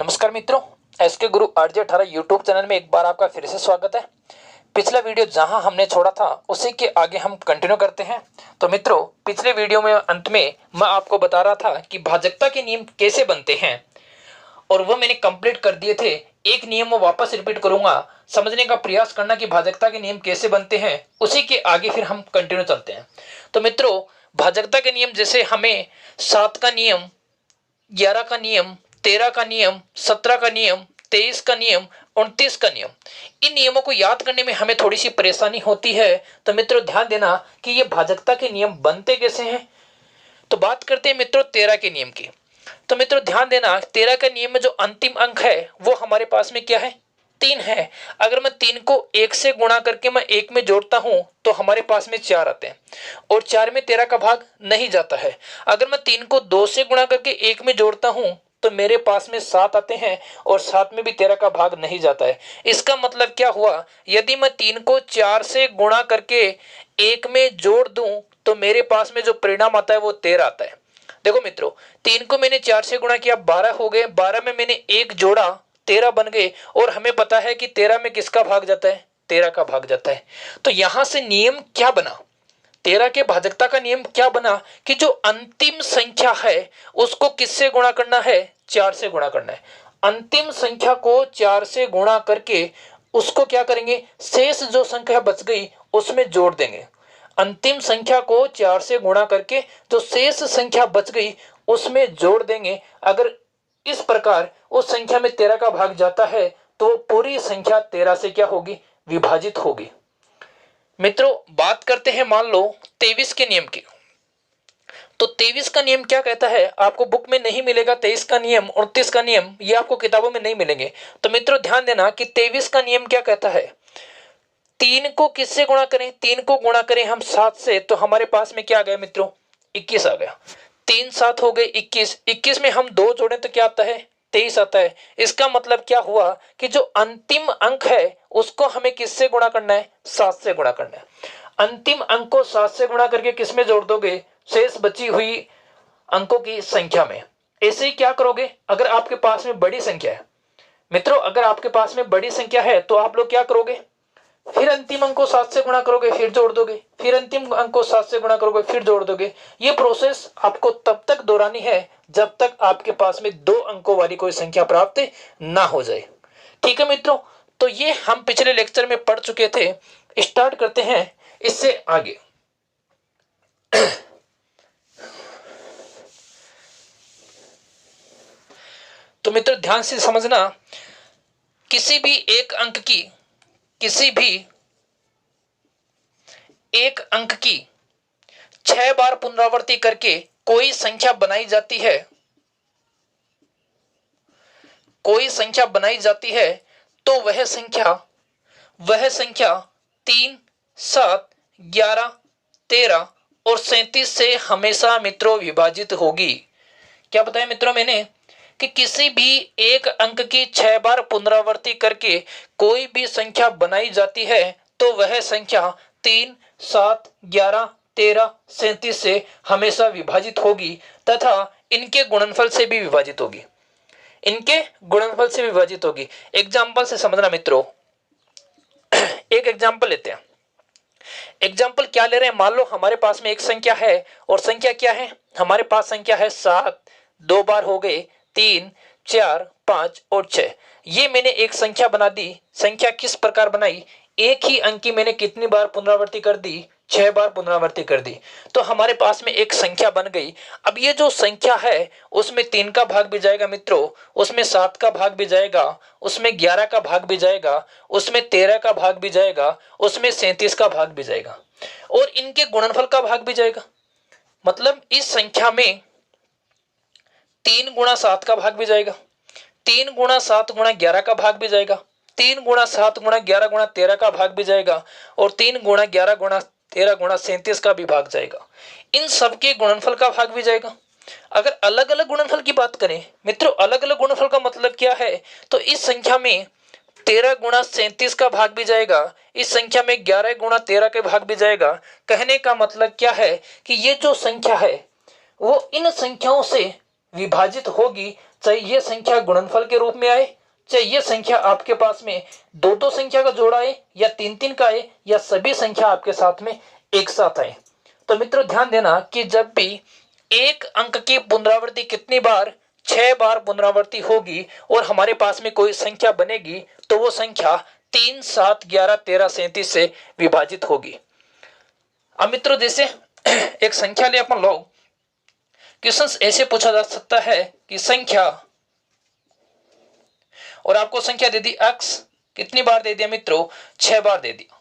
नमस्कार मित्रों, एसके गुरु RJ 18 YouTube channel में एक बार आपका फिर से स्वागत है। पिछला वीडियो जहां हमने छोड़ा था उसी के आगे हम कंटिन्यू करते हैं। तो मित्रों, पिछले वीडियो में अंत में मैं आपको बता रहा था कि भाजकता के नियम कैसे बनते हैं और वो मैंने कंप्लीट कर दिए थे। एक नियम मैं वापस रिपीट करूंगा, समझने का प्रयास करना कि भाजकता के नियम कैसे बनते हैं। उसी के आगे फिर हम कंटिन्यू चलते हैं। तो मित्रों, भाजकता के नियम जैसे हमें 7 का नियम, 11 का नियम, 13 का नियम, 17 का नियम, 23 का नियम, 29 का नियम, इन नियमों को याद करने में हमें थोड़ी सी परेशानी होती है। तो मित्रों ध्यान देना कि ये भाजकता के नियम बनते कैसे हैं। तो बात करते हैं मित्रों 13 के नियम की। तो मित्रों ध्यान देना, 13 का नियम में जो अंतिम अंक है वो हमारे पास में क्या है? 3 है। अगर मैं 3 को 1 से गुणा करके मैं 1 में जोड़ता हूं तो हमारे पास में 4 आते हैं और 4 में 13 का भाग नहीं जाता है। अगर मैं 3 को 2 से गुणा करके 1 में जोड़ता हूं तो मेरे पास में 7 आते हैं और 7 में भी 13 का भाग नहीं जाता है। इसका मतलब क्या हुआ? यदि मैं 3 को 4 से गुणा करके 1 में जोड़ दूं तो मेरे पास में जो परिणाम आता है वो 13 आता है। देखो मित्रों, 3 को मैंने 4 से गुणा किया, 12 हो गए, 12 में मैंने 1 जोड़ा, 13 बन गए। और हमें पता है कि 13 में किसका भाग जाता है? 13 का भाग जाता है। तो यहां से नियम क्या बना? 13 के भाजकता का नियम क्या बना कि जो अंतिम संख्या है उसको किससे गुणा करना है? 4 से गुणा करना है। अंतिम संख्या को 4 से गुणा करके उसको क्या करेंगे? शेष जो संख्या बच गई उसमें जोड़ देंगे। अंतिम संख्या को 4 से गुणा करके जो शेष संख्या बच गई उसमें जोड़ देंगे। अगर इस प्रकार उस संख्या में 13 का भाग जाता है तो पूरी संख्या 13 से क्या होगी? विभाजित होगी। मित्रों बात करते हैं मान लो 23 के नियम की। तो 23 का नियम क्या कहता है? आपको बुक में नहीं मिलेगा 23 का नियम, 29 का नियम, ये आपको किताबों में नहीं मिलेंगे। तो मित्रों ध्यान देना कि 23 का नियम क्या कहता है? 3 को किससे गुणा करें? 3 को गुणा करें हम 7 से तो हमारे पास में क्या आ गया मित्रों? 21 आ गया। 3 7 हो गए 21, 21 में हम 2 जोड़े तो क्या आता है? 23 आता है। इसका मतलब क्या हुआ कि जो अंतिम अंक है उसको हमें किससे गुणा करना है? 7 से गुणा करना है। अंतिम अंक को 7 से गुणा करके किस में जोड़ दोगे? शेष बची हुई अंकों की संख्या में। ऐसे ही क्या करोगे अगर आपके पास में बड़ी संख्या है? मित्रों अगर आपके पास में बड़ी संख्या है तो आप लोग क्या करोगे? फिर अंतिम अंक को 7 से गुणा करोगे, फिर जोड़ दोगे, फिर अंतिम अंक को 7 से गुणा करोगे, फिर जोड़ दोगे। ये प्रोसेस आपको तब तक दोहरानी है जब तक आपके पास में 2 अंकों वाली कोई संख्या प्राप्त ना हो जाए। ठीक है मित्रों, तो ये हम पिछले लेक्चर में पढ़ चुके थे। स्टार्ट करते हैं इससे आगे। तो मित्रों ध्यान से समझना, किसी भी एक अंक की 6 बार पुनरावृत्ति करके कोई संख्या बनाई जाती है, तो वह संख्या 3 7 11 13 और 37 से हमेशा मित्रों विभाजित होगी। क्या बताया मित्रों मैंने कि किसी भी एक अंक की 6 बार पुनरावृत्ति करके कोई भी संख्या बनाई जाती है तो वह संख्या 3 7 11 13 37 से हमेशा विभाजित होगी तथा इनके गुणनफल से भी विभाजित होगी। एग्जाम्पल से समझना मित्रों। एक एग्जाम्पल लेते हैं। एग्जाम्पल क्या ले रहे हैं? मान लो हमारे पास में एक संख्या है और संख्या क्या है? हमारे पास संख्या है 7, 2 बार हो गए, 3 4 5 और 6। ये मैंने एक संख्या बना दी। संख्या किस प्रकार बनाई? एक ही अंक की मैंने कितनी बार पुनरावृत्ति कर दी? 6 बार पुनरावृत्ति कर दी। तो हमारे पास में एक संख्या बन गई। अब ये जो संख्या है उसमें 3 का भाग भी जाएगा मित्रों, उसमें 7 का भाग भी जाएगा, उसमें 11 का भाग भी जाएगा, उसमें 13 का भाग भी जाएगा, उसमें 37 का भाग भी जाएगा और इनके गुणनफल का भाग भी जाएगा। मतलब इस संख्या में 3 गुणा 7 का भाग भी जाएगा, 3 गुणा 7 गुणा 11 का भाग भी जाएगा, 3 गुणा 7 गुणा 11 गुणा 13 का भाग भी जाएगा और 3 गुणा 11 गुणा 13 गुणा 37 का भी भाग जाएगा। इन सबके गुणनफल का भाग भी जाएगा। अगर अलग अलग गुणनफल की बात करें मित्रों, अलग अलग गुणनफल का मतलब क्या है? तो इस संख्या में 13 गुणा 37 का भाग भी जाएगा, इस संख्या में 11 गुणा 13 के भाग भी जाएगा। कहने का मतलब क्या है कि ये जो संख्या है वो इन संख्याओं से विभाजित होगी चाहे ये संख्या गुणनफल के रूप में आए, चाहे ये संख्या आपके पास में दो दो संख्या का जोड़ा आए या तीन तीन का आए या सभी संख्या आपके साथ में एक साथ आए। तो मित्रों ध्यान देना कि जब भी एक अंक की पुनरावृत्ति कितनी बार, 6 बार पुनरावृत्ति होगी और हमारे पास में कोई संख्या बनेगी तो वो संख्या 3, 7, 11, 13, 37 से विभाजित होगी। अब मित्रों जैसे एक संख्या ले अपन लोग, क्वेश्चन ऐसे पूछा जा सकता है कि संख्या, और आपको संख्या दे दी x, कितनी बार दे दिया मित्रों, 6 बार दे दिया।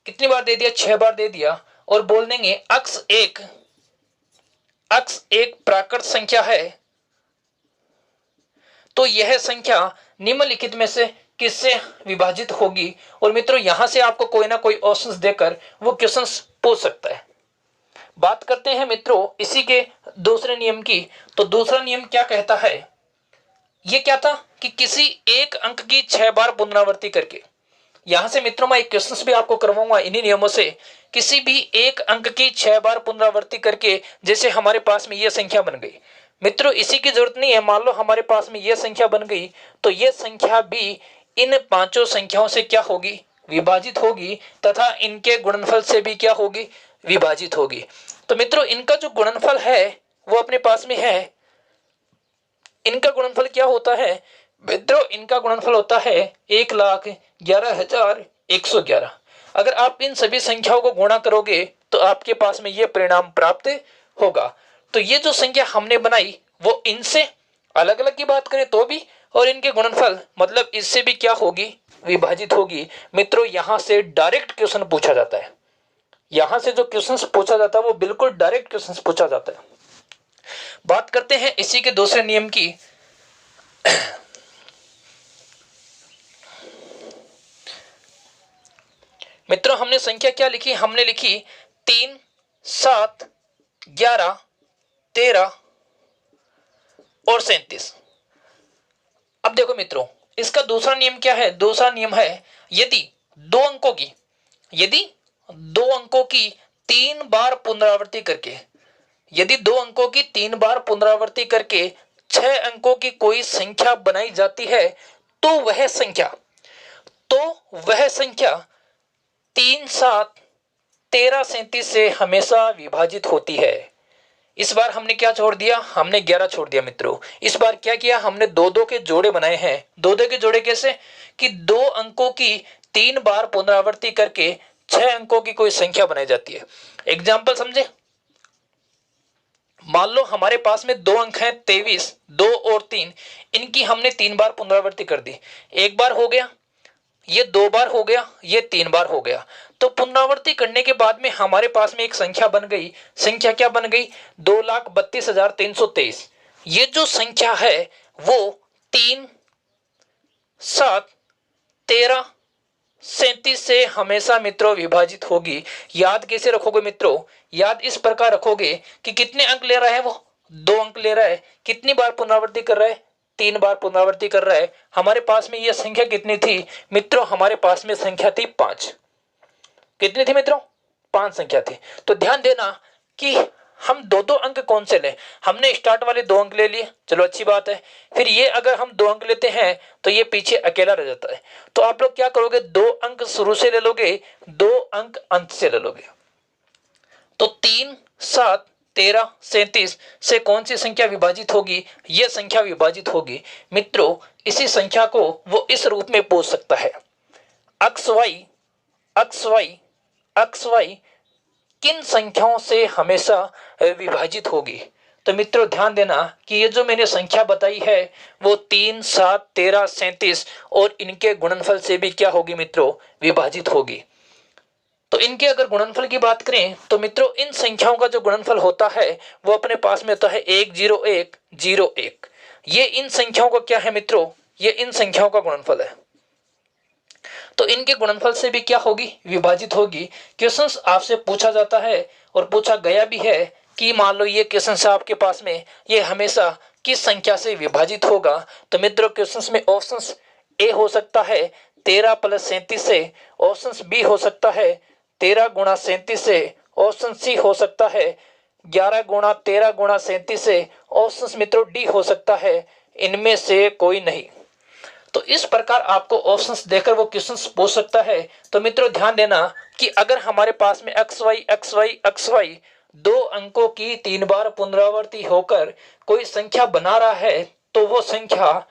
कितनी बार दे दिया, 6 बार दे दिया। और बोल देंगे x एक प्राकृत संख्या है, तो यह संख्या निम्नलिखित में से किससे विभाजित होगी। और मित्रों यहां से आपको कोई ना कोई ऑप्शंस देकर वो क्वेश्चंस पूछ सकता है। बात करते हैं मित्रों इसी के दूसरे नियम की। तो दूसरा नियम क्या कहता है, ये क्या था कि किसी एक अंक की 6 बार पुनरावृत्ति करके, यहां से मित्रों मैं एक क्वेश्चन भी आपको करवाऊंगा इन्हीं नियमों से। किसी भी एक अंक की 6 बार पुनरावृत्ति करके, जैसे हमारे पास में यह संख्या बन गई मित्रों, इसी की जरूरत नहीं है, मान लो हमारे पास में यह संख्या बन गई तो यह संख्या भी इन पांचों संख्याओं से क्या होगी, विभाजित होगी, तथा इनके गुणनफल से भी क्या होगी, विभाजित होगी। तो मित्रों इनका जो गुणनफल है वो अपने पास में है। इनका गुणनफल क्या होता है मित्रों, इनका गुणनफल होता है 1,11,111। अगर आप इन सभी संख्याओं को गुणा करोगे तो आपके पास में यह परिणाम प्राप्त होगा। तो ये जो संख्या हमने बनाई वो इनसे अलग अलग की बात करें तो भी, और इनके गुणनफल मतलब इससे भी क्या होगी, विभाजित होगी। मित्रों यहां से डायरेक्ट क्वेश्चन पूछा जाता है, यहां से जो क्वेश्चन पूछा जाता है वो बिल्कुल डायरेक्ट क्वेश्चन पूछा जाता है। बात करते हैं इसी के दूसरे नियम की। मित्रों हमने संख्या क्या लिखी, हमने लिखी 3, 7, 11, 13 और 37। अब देखो मित्रों इसका दूसरा नियम क्या है, दूसरा नियम है यदि दो अंकों की 3 बार पुनरावृत्ति करके, यदि 2 अंकों की 3 बार पुनरावृत्ति करके 6 अंकों की कोई संख्या बनाई जाती है तो वह संख्या 3, 7, 13, 37 से हमेशा विभाजित होती है। इस बार हमने क्या छोड़ दिया, हमने 11 छोड़ दिया मित्रों। इस बार क्या किया, हमने दो दो के जोड़े बनाए हैं। दो दो के जोड़े कैसे, कि 2 अंकों की 3 बार पुनरावृत्ति करके 6 अंकों की कोई संख्या बनाई जाती है। एग्जाम्पल समझे, मान लो हमारे पास में 2 अंक हैं 23, 2 और 3, इनकी हमने 3 बार पुनरावृत्ति कर दी। एक बार हो गया, ये 2 बार हो गया, ये 3 बार हो गया। तो पुनरावृत्ति करने के बाद में हमारे पास में एक संख्या बन गई। संख्या क्या बन गई, 2,32,323। ये जो संख्या है वो 3, 7, 13, 37 से हमेशा मित्रों विभाजित होगी। याद कैसे रखोगे मित्रों, याद इस प्रकार रखोगे कि कितने अंक ले रहा है वो, 2 अंक ले रहा है। कितनी बार पुनरावृत्ति कर रहा है, 3 बार पुनरावृत्ति कर रहा है। हमारे पास में यह संख्या कितनी थी मित्रों, हमारे पास में संख्या थी 5। कितनी थी मित्रों, 5 संख्या थी। तो ध्यान देना कि हम दो दो अंक कौन से लें, हमने स्टार्ट वाले 2 अंक ले लिए, चलो अच्छी बात है। फिर ये अगर हम 2 अंक लेते हैं तो ये पीछे अकेला रह जाता है। तो आप लोग क्या करोगे, 2 अंक शुरू से ले लोगे, 2 अंक अंत से ले लोगे। तो 3, 7, 13, 37 से कौन सी संख्या विभाजित होगी, यह संख्या विभाजित होगी। मित्रों इसी संख्या को वो इस रूप में पूछ सकता है, XY किन संख्याओं से हमेशा विभाजित होगी। तो मित्रों ध्यान देना कि ये जो मैंने संख्या बताई है वो 3, 7, 13, 37 और इनके गुणनफल से भी क्या होगी मित्रों, विभाजित होगी। तो इनके अगर गुणनफल की बात करें तो मित्रों इन संख्याओं का जो गुणनफल होता है वो अपने पास में होता है 10101। ये इन संख्याओं का क्या है मित्रों, ये इन संख्याओं का गुणनफल है। तो इनके गुणनफल से भी क्या होगी, विभाजित होगी। क्वेश्चंस आपसे पूछा जाता है और पूछा गया भी है कि मान लो ये क्वेश्चन से आपके पास में ये हमेशा किस संख्या से विभाजित होगा। तो मित्रों क्वेश्चंस में ऑप्शंस ए हो सकता है 13 + 37 से, ऑप्शन बी हो सकता है 13 × 37 से, ऑप्शन सी हो सकता है 11 × 13 × 37 से, ऑप्शन मित्रों डी हो सकता है, इनमें से कोई नहीं। तो इस प्रकार आपको ऑप्शंस देकर वो क्वेश्चंस पूछ सकता है। तो मित्रों ध्यान देना कि अगर हमारे पास में xy दो अंकों की 3 बार पुनरावृत्ति होकर कोई संख्या बना रहा है तो वो संख्या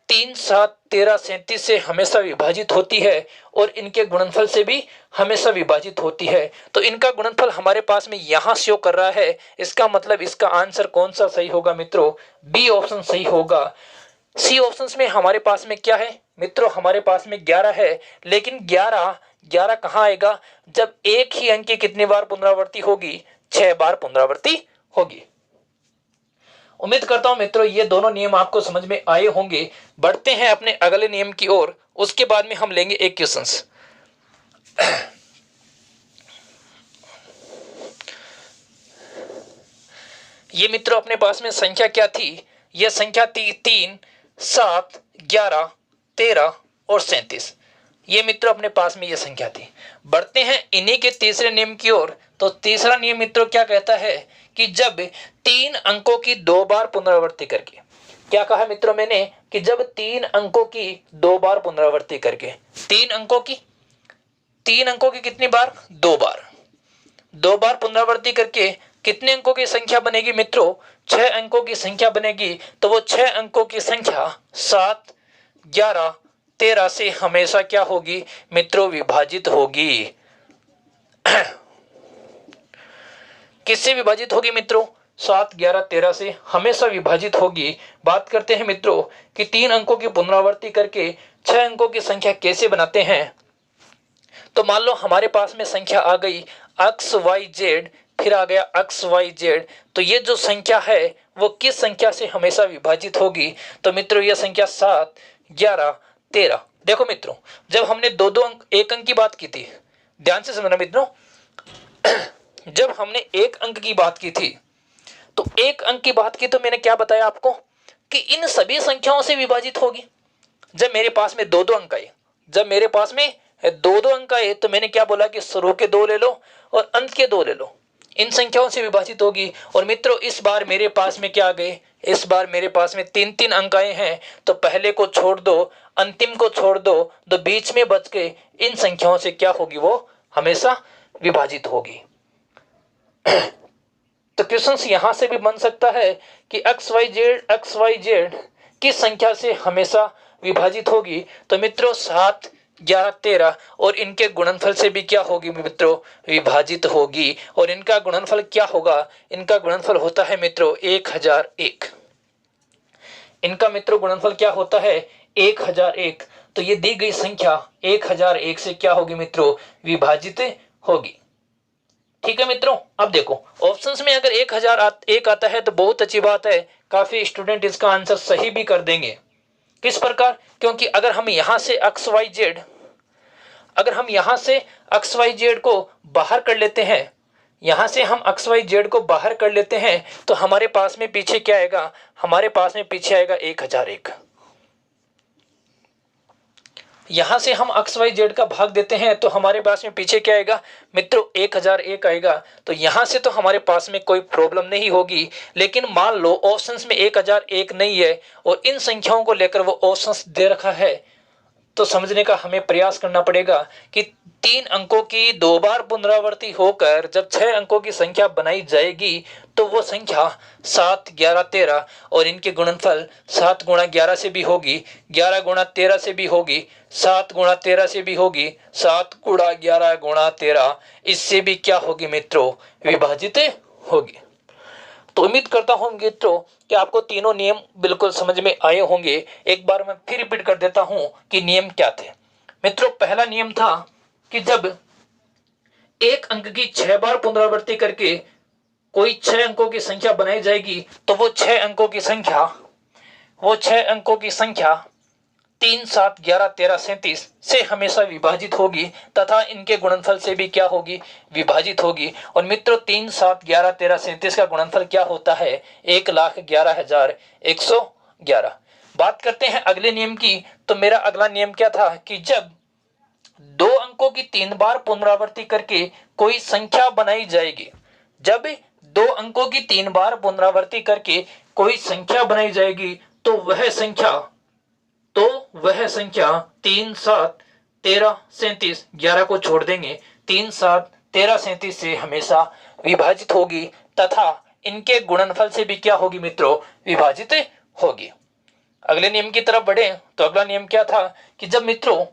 3, 7, 13, 37 से हमेशा विभाजित होती है और इनके गुणनफल से भी हमेशा विभाजित होती है। तो इनका गुणनफल हमारे पास में यहां शो कर रहा है, इसका मतलब इसका आंसर कौन सा सही होगा मित्रों? बी ऑप्शन सही होगा। सी ऑप्शंस में हमारे पास में क्या है मित्रों? हमारे पास में 11 है, लेकिन 11 कहाँ आएगा? जब एक ही अंक की कितनी बार पुनरावृत्ति होगी? 6 बार पुनरावृत्ति होगी। उम्मीद करता हूं मित्रों ये दोनों नियम आपको समझ में आए होंगे। बढ़ते हैं अपने अगले नियम की ओर, उसके बाद में हम लेंगे एक क्वेश्चंस। ये मित्रों अपने पास में संख्या क्या थी? यह संख्या थी 3, 7, 11, 13 और 37। ये मित्रों अपने पास में ये संख्या थी। बढ़ते हैं इन्हीं के तीसरे नियम की ओर। तो तीसरा नियम मित्रों क्या कहता है कि जब 3 अंकों की 2 बार पुनरावृत्ति करके, क्या कहा मित्रों मैंने कि जब 3 अंकों की 2 बार पुनरावृत्ति करके, 3 अंकों की कितनी बार? 2 बार। 2 बार पुनरावृत्ति करके कितने अंकों की संख्या बनेगी मित्रों? 6 अंकों की संख्या बनेगी। तो वो 6 अंकों की संख्या 7, 11, 13 से हमेशा क्या होगी मित्रों? विभाजित होगी। किससे विभाजित होगी मित्रों? 7, 11, 13 से हमेशा विभाजित होगी। बात करते हैं मित्रों कि 3 अंकों की पुनरावृत्ति करके 6 अंकों की संख्या कैसे बनाते हैं। तो मान लो हमारे पास में संख्या आ गई XYZ, फिर आ गया XYZ। तो ये जो संख्या है वो किस संख्या से हमेशा विभाजित होगी? तो मित्रों यह संख्या 7, 11, 13। देखो मित्रों जब हमने दो अंक, एक अंक की बात की थी, ध्यान से समझना मित्रों, जब हमने एक अंक की बात की थी तो एक अंक की बात की तो मैंने क्या बताया आपको कि इन सभी संख्याओं से विभाजित होगी। जब मेरे पास में दो अंक आए, जब मेरे पास में दो अंक आए तो मैंने क्या बोला कि शुरू के 2 ले लो और अंत के 2 ले लो, इन संख्याओं से विभाजित होगी। और मित्रों इस बार मेरे पास में क्या आ गए? इस बार मेरे पास में 3 अंक आए हैं। तो पहले को छोड़ दो, अंतिम को छोड़ दो, तो बीच में बच के इन संख्याओं से क्या होगी? वो हमेशा विभाजित होगी। तो क्वेश्चन यहां से भी बन सकता है कि XYZ किस संख्या से हमेशा विभाजित होगी? तो मित्रों 7, 11, 13 और इनके गुणनफल से भी क्या होगी मित्रों? विभाजित होगी। और इनका गुणनफल क्या होगा? इनका गुणनफल होता है मित्रों 1001। इनका मित्रों गुणनफल क्या होता है? 1001। तो ये दी गई संख्या 1001 से क्या होगी मित्रों? विभाजित होगी। ठीक है मित्रों, अब देखो ऑप्शंस में अगर 1001 आता है तो बहुत अच्छी बात है, काफी स्टूडेंट इसका आंसर सही भी कर देंगे। किस प्रकार? क्योंकि अगर हम यहां से XYZ को बाहर कर लेते हैं, यहां से हम XYZ को बाहर कर लेते हैं तो हमारे पास में पीछे क्या आएगा? हमारे पास में पीछे आएगा 1001। यहां से हम XYZ का भाग देते हैं तो हमारे पास में पीछे क्या आएगा मित्रों? 1001 आएगा। तो यहां से तो हमारे पास में कोई प्रॉब्लम नहीं होगी। लेकिन मान लो ऑप्शंस में 1001 नहीं है और इन संख्याओं को लेकर वो ऑप्शंस दे रखा है, तो समझने का हमें प्रयास करना पड़ेगा कि 3 अंकों की 2 बार पुनरावृत्ति होकर जब 6 अंकों की संख्या बनाई जाएगी तो वो संख्या 7, 11, 13 और इनके गुणनफल 7 गुणा 11 से भी होगी, 11 गुणा 13 से भी होगी, 7 गुणा 13 से भी होगी, 7 गुणा 11 गुणा 13, इससे भी क्या होगी मित्रों? विभाजित होगी। तो उम्मीद करता हूं मित्रों कि आपको तीनों नियम बिल्कुल समझ में आए होंगे। एक बार मैं फिर रिपीट कर देता हूं कि नियम क्या थे मित्रों। पहला नियम था कि जब एक अंक की 6 बार पुनरावृत्ति करके कोई 6 अंकों की संख्या बनाई जाएगी तो वो 6 अंकों की संख्या 3, 7, 11, 13, 37 से हमेशा विभाजित होगी तथा इनके गुणनफल से भी क्या होगी? विभाजित होगी। और मित्रों 3, 7, 11, 13, 37 का गुणनफल क्या होता है? 1,11,111। बात करते हैं अगले नियम की। तो मेरा अगला नियम क्या था कि जब 2 अंकों की 3 बार पुनरावृत्ति करके कोई संख्या बनाई जाएगी, जब दो अंकों की 3 बार पुनरावृत्ति करके कोई संख्या बनाई जाएगी तो वह संख्या 3, 7, 13, 37, 11 को छोड़ देंगे, 3, 7, 13, 37 से हमेशा विभाजित होगी तथा इनके गुणनफल से भी क्या होगी मित्रों, विभाजित होगी। अगले नियम की तरफ बढ़े तो अगला नियम क्या था कि जब मित्रों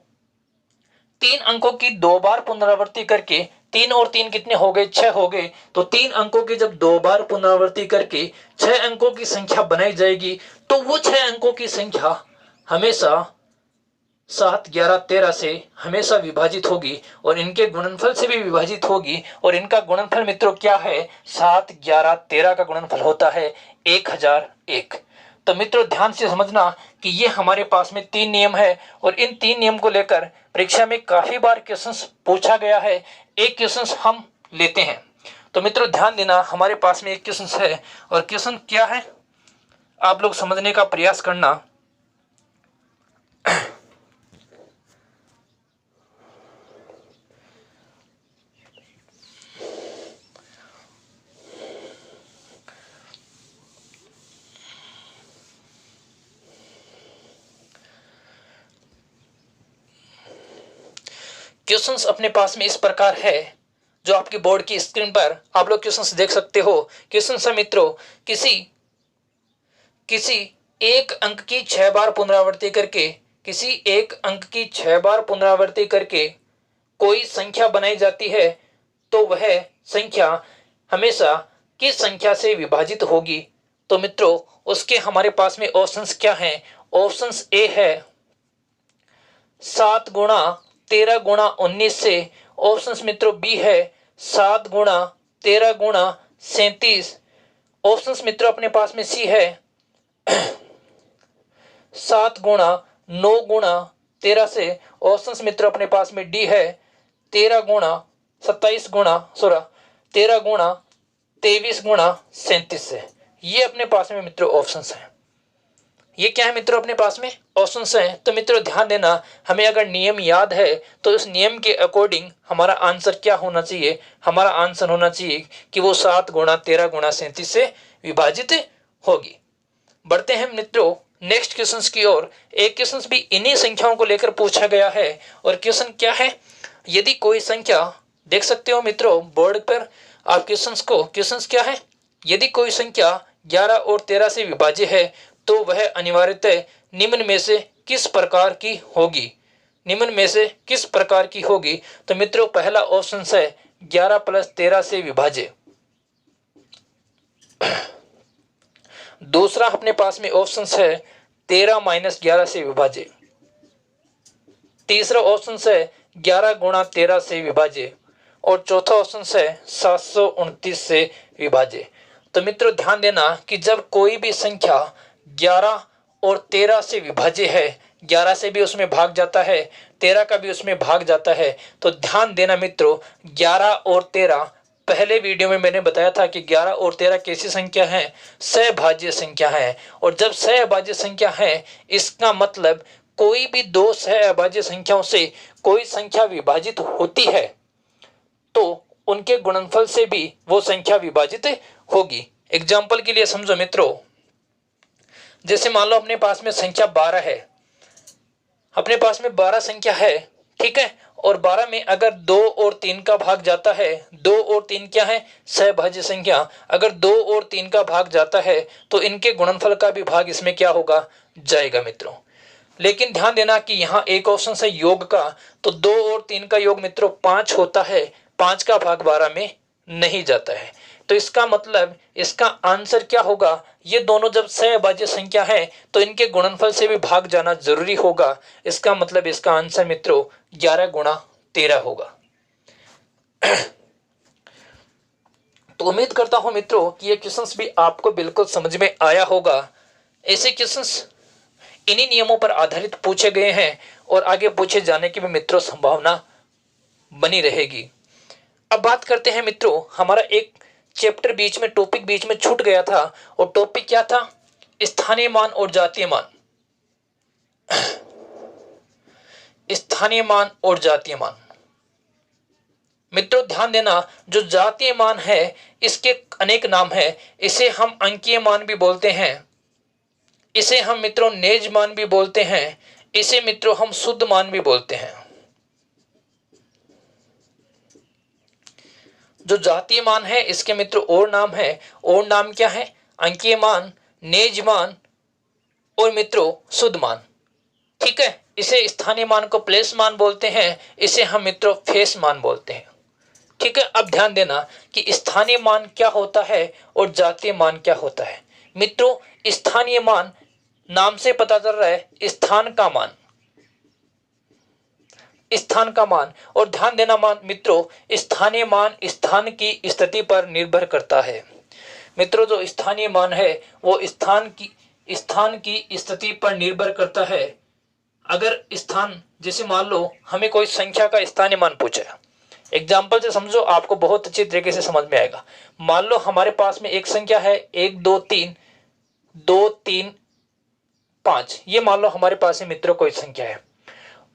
3 अंकों की 2 बार पुनरावृत्ति करके 3 और 3 कितने हो गए, 6 हो गए, तो 3 अंकों की जब 2 बार पुनरावृत्ति करके 6 अंकों की संख्या बनाई जाएगी तो वो 6 अंकों की संख्या हमेशा 7, 11, 13 से हमेशा विभाजित होगी और इनके गुणनफल से भी विभाजित होगी। और इनका गुणनफल मित्रों क्या है, 7, 11, 13 का गुणनफल होता है 1001। तो मित्रों ध्यान से समझना कि ये हमारे पास में 3 नियम है और इन 3 नियम को लेकर परीक्षा में काफी बार क्वेश्चंस पूछा गया है। एक क्वेश्चंस हम लेते हैं, तो मित्रों ध्यान देना, हमारे पास में एक क्वेश्चंस है और क्वेश्चन क्या है आप लोग समझने का प्रयास करना। क्वेश्चंस अपने पास में इस प्रकार है, जो आपकी बोर्ड की स्क्रीन पर आप लोग क्वेश्चंस देख सकते हो। क्वेश्चंस है मित्रों, किसी एक अंक की 6 बार पुनरावृत्ति करके कोई संख्या बनाई जाती है तो वह संख्या हमेशा किस संख्या से विभाजित होगी। तो मित्रों उसके हमारे पास में ऑप्शंस क्या हैं। ऑप्शंस ए है 7 गुणा 13 गुणा 19 से। ऑप्शंस मित्रों बी है 7 गुणा 13 गुणा 37। ऑप्शंस मित्रों अपने पास में सी है 7 गुणा 9 गुणा 13 से। ऑप्शंस मित्रों अपने पास में डी है 13 गुणा 23 गुणा 23 गुणा 37 से। ये अपने पास में मित्रों ऑप्शंस हैं। ये क्या है मित्रों अपने पास में ऑप्शंस हैं। तो मित्रों ध्यान देना, हमें अगर नियम याद है तो इस नियम के अकॉर्डिंग हमारा आंसर क्या होना चाहिए, हमारा आंसर होना चाहिए कि वो 7 गुणा 13 गुणा 37 से विभाजित होगी। बढ़ते हैं मित्रों नेक्स्ट क्वेश्चंस की ओर। एक क्वेश्चंस भी इन्हीं संख्याओं को लेकर पूछा गया है और क्वेश्चन क्या है, यदि कोई संख्या, देख सकते हो मित्रों बोर्ड पर आप क्वेश्चंस क्या है, यदि कोई संख्या 11 और 13 से विभाज्य है तो वह अनिवार्यतः निम्न में से किस प्रकार की होगी। तो मित्रों पहला ऑप्शन है 11 + 13 से विभाज्य। दूसरा अपने पास में ऑप्शन है 13 - 11 से विभाज्य। तीसरा ऑप्शन है 11 गुणा 13 से विभाज्य और चौथा ऑप्शन है 729 से विभाज्य। तो मित्रों ध्यान देना कि जब कोई भी संख्या 11 और 13 से विभाज्य है, 11 से भी उसमें भाग जाता है, 13 का भी उसमें भाग जाता है, तो ध्यान देना मित्रों 11 और 13, पहले वीडियो में मैंने बताया था कि 11 और 13 कैसी संख्या है, सहभाज्य संख्या है। और जब सहभाज्य संख्या है इसका मतलब कोई भी दो सहभाज्य संख्याओं से कोई संख्या विभाजित होती है तो उनके गुणनफल से भी वो संख्या विभाजित होगी। एग्जाम्पल के लिए समझो मित्रों, जैसे मान लो अपने पास में संख्या 12 है, अपने पास में 12 संख्या है, ठीक है, और 12 में अगर 2 और 3 का भाग जाता है, 2 और 3 क्या है, सहभाज्य संख्या, अगर 2 और 3 का भाग जाता है तो इनके गुणनफल का भी भाग इसमें क्या होगा, जाएगा मित्रों। लेकिन ध्यान देना कि यहाँ एक ऑप्शन है योग का, तो 2 और 3 का योग मित्रों 5 होता है, 5 का भाग 12 में नहीं जाता है। तो इसका मतलब इसका आंसर क्या होगा, ये दोनों जब सहभाज्य संख्या है तो इनके गुणनफल से भी भाग जाना जरूरी होगा। इसका मतलब इसका आंसर मित्रों 11 गुणा 13 होगा। तो उम्मीद करता हूं मित्रों कि ये क्वेश्चंस भी आपको बिल्कुल समझ में आया होगा। ऐसे क्वेश्चंस इन्हीं नियमों पर आधारित पूछे गए हैं और आगे पूछे जाने की भी मित्रों संभावना बनी रहेगी। अब बात करते हैं मित्रों, हमारा एक चैप्टर बीच में, टॉपिक बीच में छूट गया था और टॉपिक क्या था, स्थानीय मान और जातीय मान। स्थानीय मान और जातीय मान। मित्रों ध्यान देना, जो जातीय मान है इसके अनेक नाम है। इसे हम अंकीय मान भी बोलते हैं, इसे हम मित्रों नेज मान भी बोलते हैं, इसे मित्रों हम शुद्ध मान भी बोलते हैं। जो जातीय मान है इसके मित्रों और नाम है। और नाम क्या है? अंकीय मान, नेज मान और मित्रों शुद्ध मान। ठीक है, इसे स्थानीय मान को प्लेस मान बोलते हैं, इसे हम मित्रों फेस मान बोलते हैं। ठीक है, अब ध्यान देना कि स्थानीय मान क्या होता है और जातीय मान क्या होता है। मित्रों स्थानीय मान नाम से पता चल रहा है स्थान का मान, स्थान का मान। और ध्यान देना मान मित्रों, स्थानीय मान स्थान की स्थिति पर निर्भर करता है। मित्रों जो स्थानीय मान है वो स्थान की स्थिति पर निर्भर करता है। अगर स्थान, जैसे मान लो हमें कोई संख्या का स्थानीय मान पूछा है, एग्जाम्पल से समझो, आपको बहुत अच्छी तरीके से समझ में आएगा। मान लो हमारे पास में एक संख्या है 1 2 3 2 3 5, ये मान लो हमारे पास में मित्रों कोई संख्या है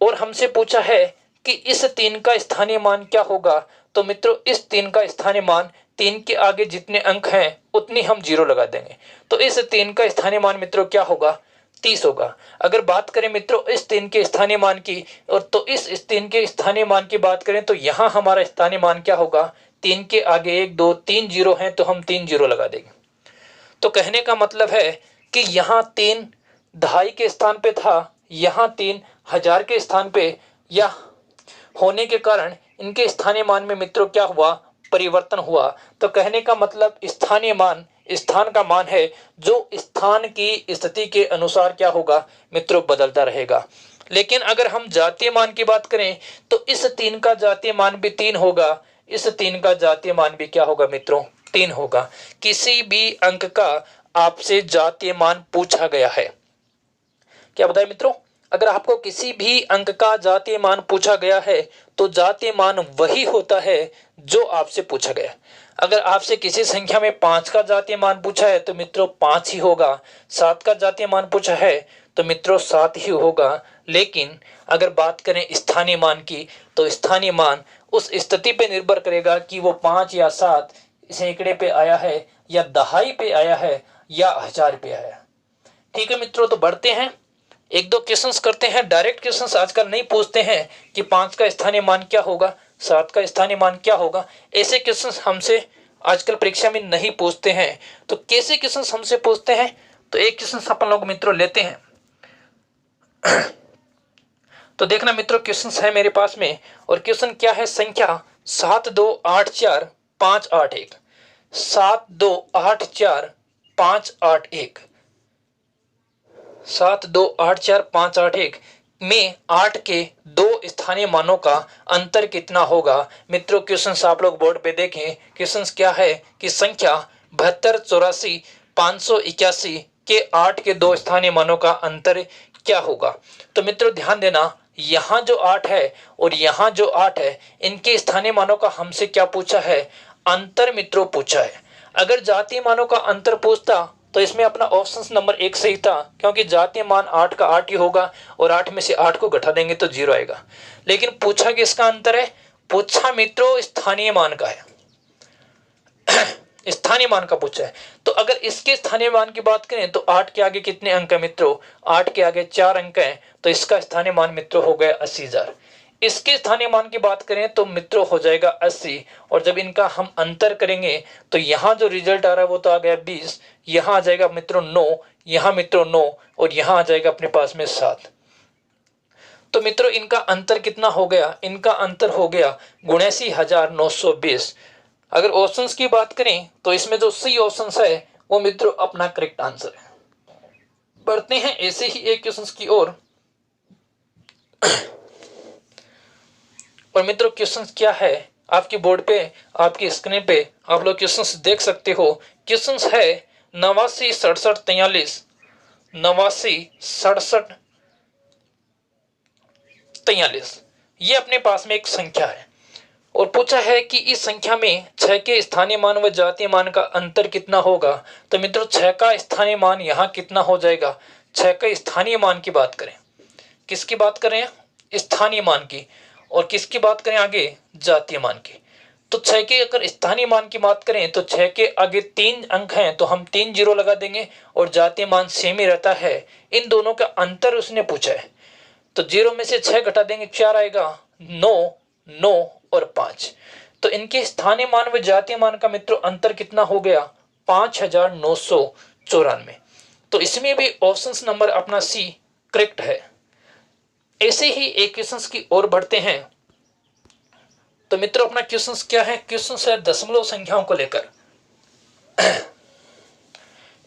और हमसे पूछा है कि इस 3 का स्थानीय मान क्या होगा। तो मित्रों इस 3 का स्थानीय मान, 3 के आगे जितने अंक हैं उतनी हम 0 लगा देंगे। तो इस 3 का स्थानीय मान मित्रों क्या होगा? 30 होगा। अगर बात करें मित्रों इस 3 के स्थानीय मान की, और तो इस 3 के स्थानीय मान की बात करें तो यहाँ हमारा स्थानीय मान क्या होगा? 3 के आगे 1 2 3 0 हैं तो हम 3 0 लगा देंगे। तो कहने का मतलब है कि यहाँ 3 ढाई के स्थान पे था, यहाँ 3 1000 के स्थान पे या होने के कारण इनके स्थानीय मान में मित्रों क्या हुआ? परिवर्तन हुआ। तो कहने का मतलब स्थानीय मान स्थान का मान है जो स्थान की स्थिति के अनुसार क्या होगा मित्रों? बदलता रहेगा। लेकिन अगर हम जातीय मान की बात करें तो इस 3 का जातीय मान भी 3 होगा, इस 3 का जातीय मान भी क्या होगा मित्रों? 3 होगा। किसी भी अंक का आपसे जातीय मान पूछा गया है, क्या बताए मित्रों? अगर आपको किसी भी अंक का जातीय मान पूछा गया है तो जातीय मान वही होता है जो आपसे पूछा गया। अगर आपसे किसी संख्या में 5 का जातीय मान पूछा है तो मित्रों 5 ही होगा। 7 का जातीय मान पूछा है तो मित्रों 7 ही होगा। लेकिन अगर बात करें स्थानीय मान की तो स्थानीय मान उस स्थिति पे निर्भर करेगा कि वो 5 या 7 सैकड़े पे आया है या दहाई पे आया है या 1000 पे आया है। ठीक है मित्रों, तो बढ़ते हैं, एक दो क्वेश्चंस करते हैं। डायरेक्ट क्वेश्चंस आजकल नहीं पूछते हैं कि 5 का स्थानीय मान क्या होगा, 7 का स्थानीय मान क्या होगा। ऐसे क्वेश्चंस हमसे आजकल परीक्षा में नहीं पूछते हैं। तो कैसे क्वेश्चंस हमसे पूछते हैं? तो एक क्वेश्चन अपन लोग मित्रों लेते हैं। तो देखना मित्रों क्वेश्चंस है मेरे पास में, और क्वेश्चन क्या है? संख्या 7 2 8 4 5 8 1, 7 2 8 4 5 8 1, 7 2 8 4 5 8 1 में 8 के दो स्थानीय मानों का अंतर कितना होगा? मित्रों क्वेश्चन आप लोग बोर्ड पे देखें। क्वेश्चन क्या है कि संख्या 72 84 581 के 8 के दो स्थानीय मानों का अंतर क्या होगा? तो मित्रों ध्यान देना, यहाँ जो 8 है और यहाँ जो 8 है, इनके स्थानीय मानों का हमसे क्या पूछा है? अंतर मित्रों पूछा है। अगर जातीय मानों का अंतर पूछता तो इसमें अपना ऑप्शन नंबर 1 सही था, क्योंकि जातीय मान 8 का 8 ही होगा और 8 में से 8 को घटा देंगे तो 0 आएगा। लेकिन पूछा किसका अंतर है? पूछा मित्रों स्थानीय मान का है। स्थानीय मान का पूछा है। तो अगर इसके स्थानीय मान की बात करें तो 8 के आगे कितने अंक है मित्रों? 8 के आगे 4 अंक हैं, तो इसका स्थानीय मान मित्रों हो गया 80,000। इसके स्थानीय मान की बात करें तो मित्रों हो जाएगा 80, और जब इनका हम अंतर करेंगे तो यहाँ जो रिजल्ट आ रहा है वो तो आ गया 20, यहाँ आ जाएगा मित्रों 9, यहाँ मित्रों 9, और यहाँ आ जाएगा अपने पास में 7। तो मित्रों इनका अंतर कितना हो गया? इनका अंतर हो गया 79,920। अगर ऑप्शंस की बात करें तो इसमें जो सी ऑप्शन है वो मित्रों अपना करेक्ट आंसर है। बढ़ते हैं ऐसे ही एक क्वेश्चन की ओर। और मित्रों क्वेश्चन क्या है? आपकी बोर्ड पे, आपकी स्क्रीन पे आप लोग क्वेश्चन देख सकते हो। क्वेश्चन है 89 67 43, 89 67 43। ये अपने पास में एक संख्या है और पूछा है कि इस संख्या में 6 के स्थानीय मान व जातीय मान का अंतर कितना होगा। तो मित्रों 6 का स्थानीय मान यहाँ कितना हो जाएगा? 6 का स्थानीय मान की बात करें, किसकी बात करें? स्थानीय मान की। और किसकी बात करें आगे? जातीय मान की। तो 6 के अगर स्थानीय मान की बात करें तो 6 के आगे 3 अंक हैं तो हम 3 जीरो लगा देंगे और जातीय मान सेम ही रहता है। इन दोनों का अंतर उसने पूछा है, तो 0 में से 6 घटा देंगे 4 आएगा, 9, 9 और 5। तो इनके स्थानीय मान व जातीय मान का मित्रों अंतर कितना हो गया, 5994। तो इसमें भी ऑप्शन नंबर अपना सी करेक्ट है। ऐसे ही एक क्वेश्चन की ओर बढ़ते हैं। तो मित्रों अपना क्वेश्चन क्या है, क्वेश्चन है दशमलव संख्याओं को लेकर।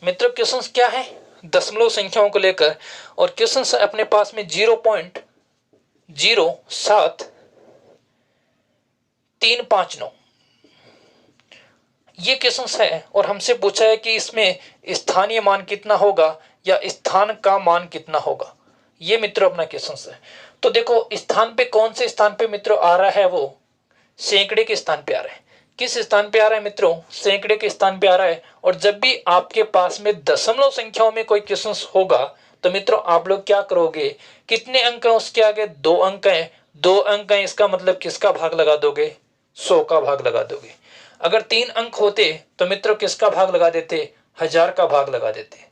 मित्रों क्वेश्चन क्या है, दशमलव संख्याओं को लेकर, और क्वेश्चन है अपने पास में 0.07359 ये क्वेश्चन है। और हमसे पूछा है कि इसमें स्थानीय मान कितना होगा या स्थान का मान कितना होगा। ये मित्रों अपना क्वेश्चन है। तो देखो स्थान पे, कौन से स्थान पे मित्रों आ रहा है, वो सैकड़े के स्थान पे आ रहा है। किस स्थान पे आ रहा है मित्रों, सैकड़े के स्थान पे आ रहा है। और जब भी आपके पास में दशमलव संख्याओं में कोई क्वेश्चन होगा तो मित्रों आप लोग क्या करोगे, कितने अंक हैं उसके आगे, 2 अंक हैं, 2 अंक हैं, इसका मतलब किसका भाग लगा दोगे, 100 का भाग लगा दोगे। अगर 3 अंक होते तो मित्रों किसका भाग लगा देते, 1000 का भाग लगा देते।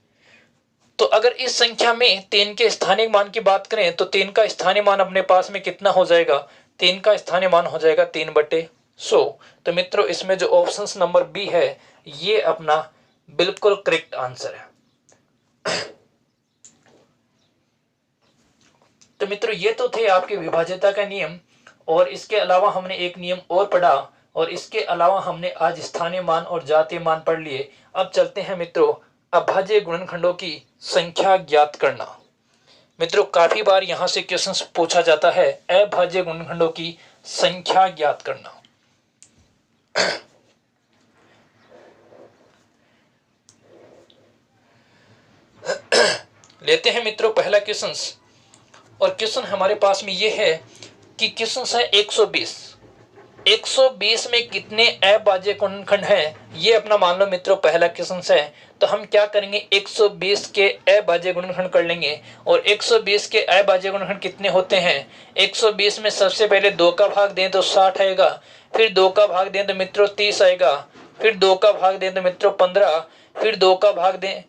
तो अगर इस संख्या में 3 के स्थानीय मान की बात करें तो 3 का स्थानीय मान अपने पास में कितना हो जाएगा, 3 का स्थानीय मान हो जाएगा 3/100। तो मित्रों इसमें जो ऑप्शन नंबर बी है ये अपना बिल्कुल करेक्ट आंसर है। तो मित्रों ये तो थे आपके विभाज्यता का नियम, और इसके अलावा हमने एक नियम और पढ़ा, और इसके अलावा हमने आज स्थानीय मान और जातीय मान पढ़ लिए। अब चलते हैं मित्रों अभाज्य गुणनखंडों की संख्या ज्ञात करना। मित्रों काफी बार यहां से क्वेश्चन पूछा जाता है, अभाज्य गुणनखंडों की संख्या ज्ञात करना। लेते हैं मित्रों पहला क्वेश्चन, और क्वेश्चन हमारे पास में ये है कि क्वेश्चन है 120 में कितने अभाज्य गुणनखंड हैं, ये अपना मान लो मित्रों पहला क्वेश्चन है। तो हम क्या करेंगे, 120 के अभाज्य गुणनखंड कर लेंगे। और 120 के अभाज्य गुणनखंड कितने होते हैं, 120 में सबसे पहले 2 का भाग दें तो 60 आएगा, फिर 2 का भाग दें तो मित्रों 30 आएगा, फिर 2 का भाग दें तो मित्रों 15, फिर 2 का भाग दें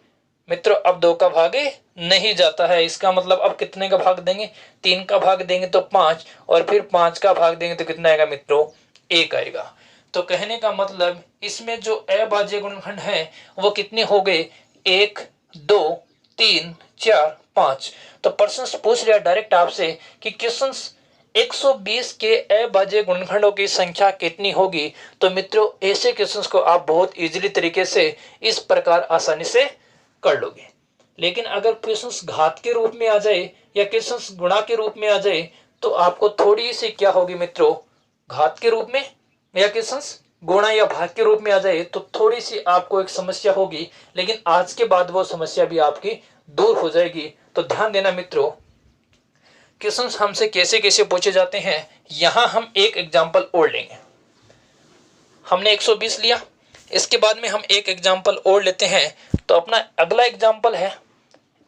मित्रों, अब 2 का भाग नहीं जाता है, इसका मतलब अब कितने का भाग देंगे, 3 का भाग देंगे तो 5, और फिर 5 का भाग देंगे तो कितना आएगा मित्रों, 1 आएगा। तो कहने का मतलब इसमें जो अभाज्य गुणनखंड है वो कितने हो गए, 1, 2, 3, 4, 5। तो प्रश्न पूछ रहा डायरेक्ट आपसे कि क्वेश्चन 120 के अभाज्य गुणनखंडों की संख्या कितनी होगी। तो मित्रों ऐसे क्वेश्चंस को आप बहुत इजीली तरीके से इस प्रकार आसानी से कर लोगे। लेकिन अगर क्वेश्चंस घात के रूप में आ जाए या क्वेश्चंस गुणा के रूप में आ जाए तो आपको थोड़ी सी क्या होगी मित्रों, घात के रूप में या क्वेश्चंस गुणा या भाग के रूप में आ जाए तो थोड़ी सी आपको एक समस्या होगी, लेकिन आज के बाद वो समस्या भी आपकी दूर हो जाएगी। तो ध्यान देना मित्रों, क्वेश्चंस हमसे कैसे कैसे पूछे जाते हैं। यहां हम एक एग्जांपल और लेंगे। हमने 120 लिया, इसके बाद में हम एक एग्जांपल और लेते हैं। तो अपना अगला एग्जांपल है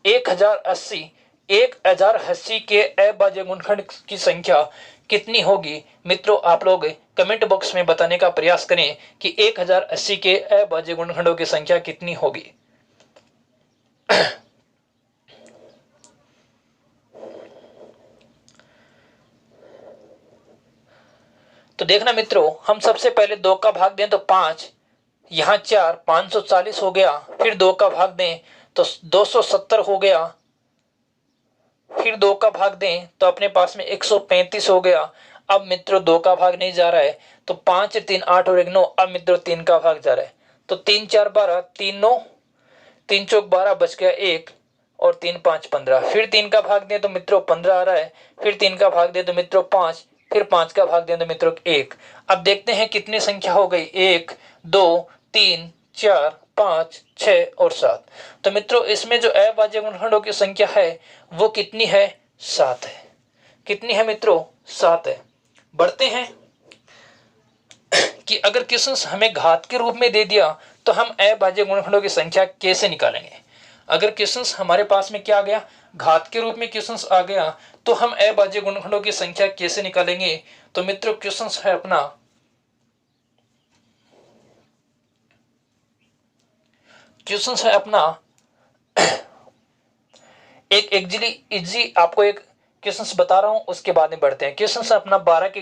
1080 के अभाज्य गुणनखंड की संख्या कितनी होगी। मित्रों आप लोग कमेंट बॉक्स में बताने का प्रयास करें कि 1080 के अभाज्य गुणनखंडों की संख्या कितनी होगी। तो देखना मित्रों, हम सबसे पहले 2 का भाग दें तो 5, यहाँ 4, 540 हो गया, फिर 2 का भाग दें तो 270 हो गया, फिर 2 का भाग दें तो अपने पास में 135 हो गया। अब मित्रों 2 का भाग नहीं जा रहा है तो 5, 3, 8 और 1 9। अब मित्रों 3 का भाग जा रहा है तो 3, 4, 12, 3, 9, 3 चौक 12 बच गया 1, और 3, 5, 15। फिर 3 का भाग दें तो मित्रों 15 आ रहा है, फिर 3 का भाग दें तो मित्रों 5, फिर 5 का भाग दें तो मित्रों 1। अब देखते हैं कितनी संख्या हो गई, 1, 2, 3, 4, 5, 6 और 7। तो मित्रों इसमें जो अभाज्य गुणनखंडों की संख्या है वो कितनी है, 7 है। कितनी है मित्रों, 7 है। बढ़ते हैं कि अगर क्वेश्चन हमें घात के रूप में दे दिया तो हम अभाज्य गुणनखंडों की संख्या कैसे निकालेंगे। अगर क्वेश्चन हमारे पास में क्या आ गया, घात के रूप में क्वेश्चन आ गया, तो हम अभाज्य गुणनखंडों की संख्या कैसे निकालेंगे। तो मित्रों क्वेश्चन है अपना क्वेश्चन है अपना एक इजी आपको एक क्वेश्चन बता रहा हूं, उसके बाद में बढ़ते हैं। क्वेश्चन है अपना 12 की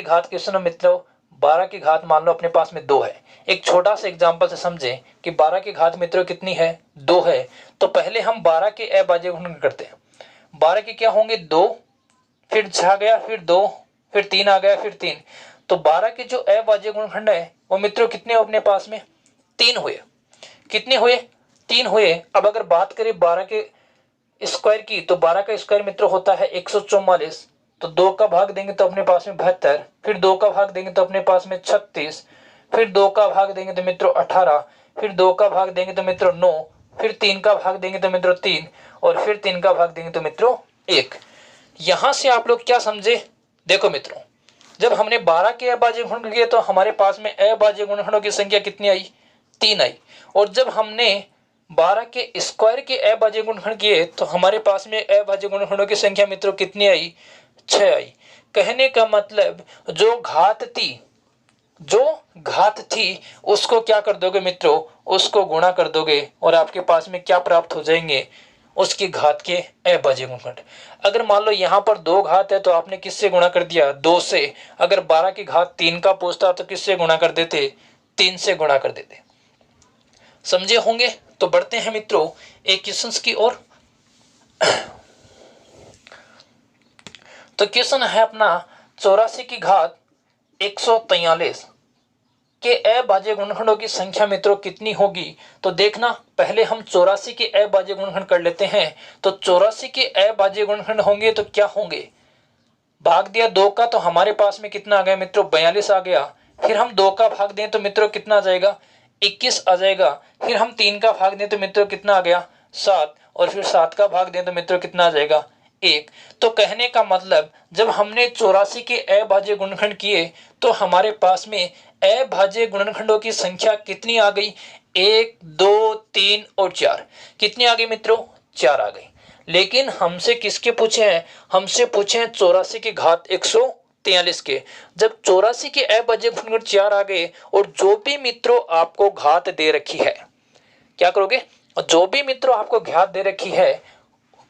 घात क्वेश्चन है मित्रों। 12 की घात मान लो अपने पास में 2 है। एक छोटा सा एग्जांपल से समझें कि 12 की घात मित्रों कितनी है, 2 है। तो पहले हम 12 के अभाज्य गुणनखंड करते हैं। 12 के क्या होंगे, 2, फिर 6 गया, फिर 2, फिर 3 आ गया, फिर 3। तो 12 के जो अभाज्य गुणनखंड है वो मित्रों कितने अपने पास में, 3 हुए। कितने हुए, 3 हुए। अब अगर बात करें 12 के स्क्वायर की, तो 12 का स्क्वायर मित्रों होता है 144। तो 2 का भाग देंगे तो अपने पास में 72, फिर 2 का भाग देंगे तो अपने पास में 36, फिर 2 का भाग देंगे तो मित्रों 18, फिर 2 का भाग देंगे तो मित्रों 9, फिर 3 का भाग देंगे तो मित्रों 3, और फिर 3 का भाग देंगे तो मित्रों 1। यहां से आप लोग क्या समझे, देखो मित्रों, जब हमने 12 के अभाज्य गुणनखंड किए तो हमारे पास में अभाज्य गुणनखंडों की संख्या कितनी आई, 3 आई। और जब हमने 12 के स्क्वायर के अभाज्य गुणनखंड किए तो हमारे पास में अभाज्य गुणनखंडों की संख्या मित्रों कितनी आई, 6 आई। कहने का मतलब जो घात थी उसको क्या कर दोगे मित्रों, उसको गुणा कर दोगे और आपके पास में क्या प्राप्त हो जाएंगे, उसकी घात के अभाज्य गुणनखंड। अगर मान लो यहाँ पर 2 घात है तो आपने किससे गुणा कर दिया, 2 से। अगर 12 की घात 3 का पूछता तो किससे गुणा कर देते, 3 से गुणा कर देते। समझे होंगे। तो बढ़ते हैं मित्रों एक क्वेश्चन की ओर। तो क्वेश्चन है अपना 84 की घात 143 के अभाज्य गुणनखंडों की संख्या मित्रों कितनी होगी। तो देखना, पहले हम 84 के अभाज्य गुणनखंड कर लेते हैं। तो 84 के अभाज्य गुणनखंड होंगे तो क्या होंगे, भाग दिया 2 का तो हमारे पास में कितना आ गया मित्रों, 42 आ गया। फिर हम 2 का भाग दें तो मित्रों कितना आ जाएगा, 21 आ जाएगा। फिर हम 3 का भाग दें तो मित्रों कितना आ गया, 7, और फिर 7 का भाग दें तो मित्रों कितना आ जाएगा, 1। तो कहने का मतलब जब हमने 84 के अभाज्य गुणनखंड किए तो हमारे पास में अभाज्य गुणनखंडों की संख्या कितनी आ गई, 1, 2, 3 और 4। कितनी आ गई मित्रों, 4 आ गई। लेकिन हमसे किसके पूछे हैं, हमसे पूछे हैं 84 की घात 143 के। जब 84 के अभाज्य गुणनखंड 4 आ गए और जो भी मित्रों आपको घात दे रखी है, क्या करोगे, जो भी मित्रों आपको घात दे रखी है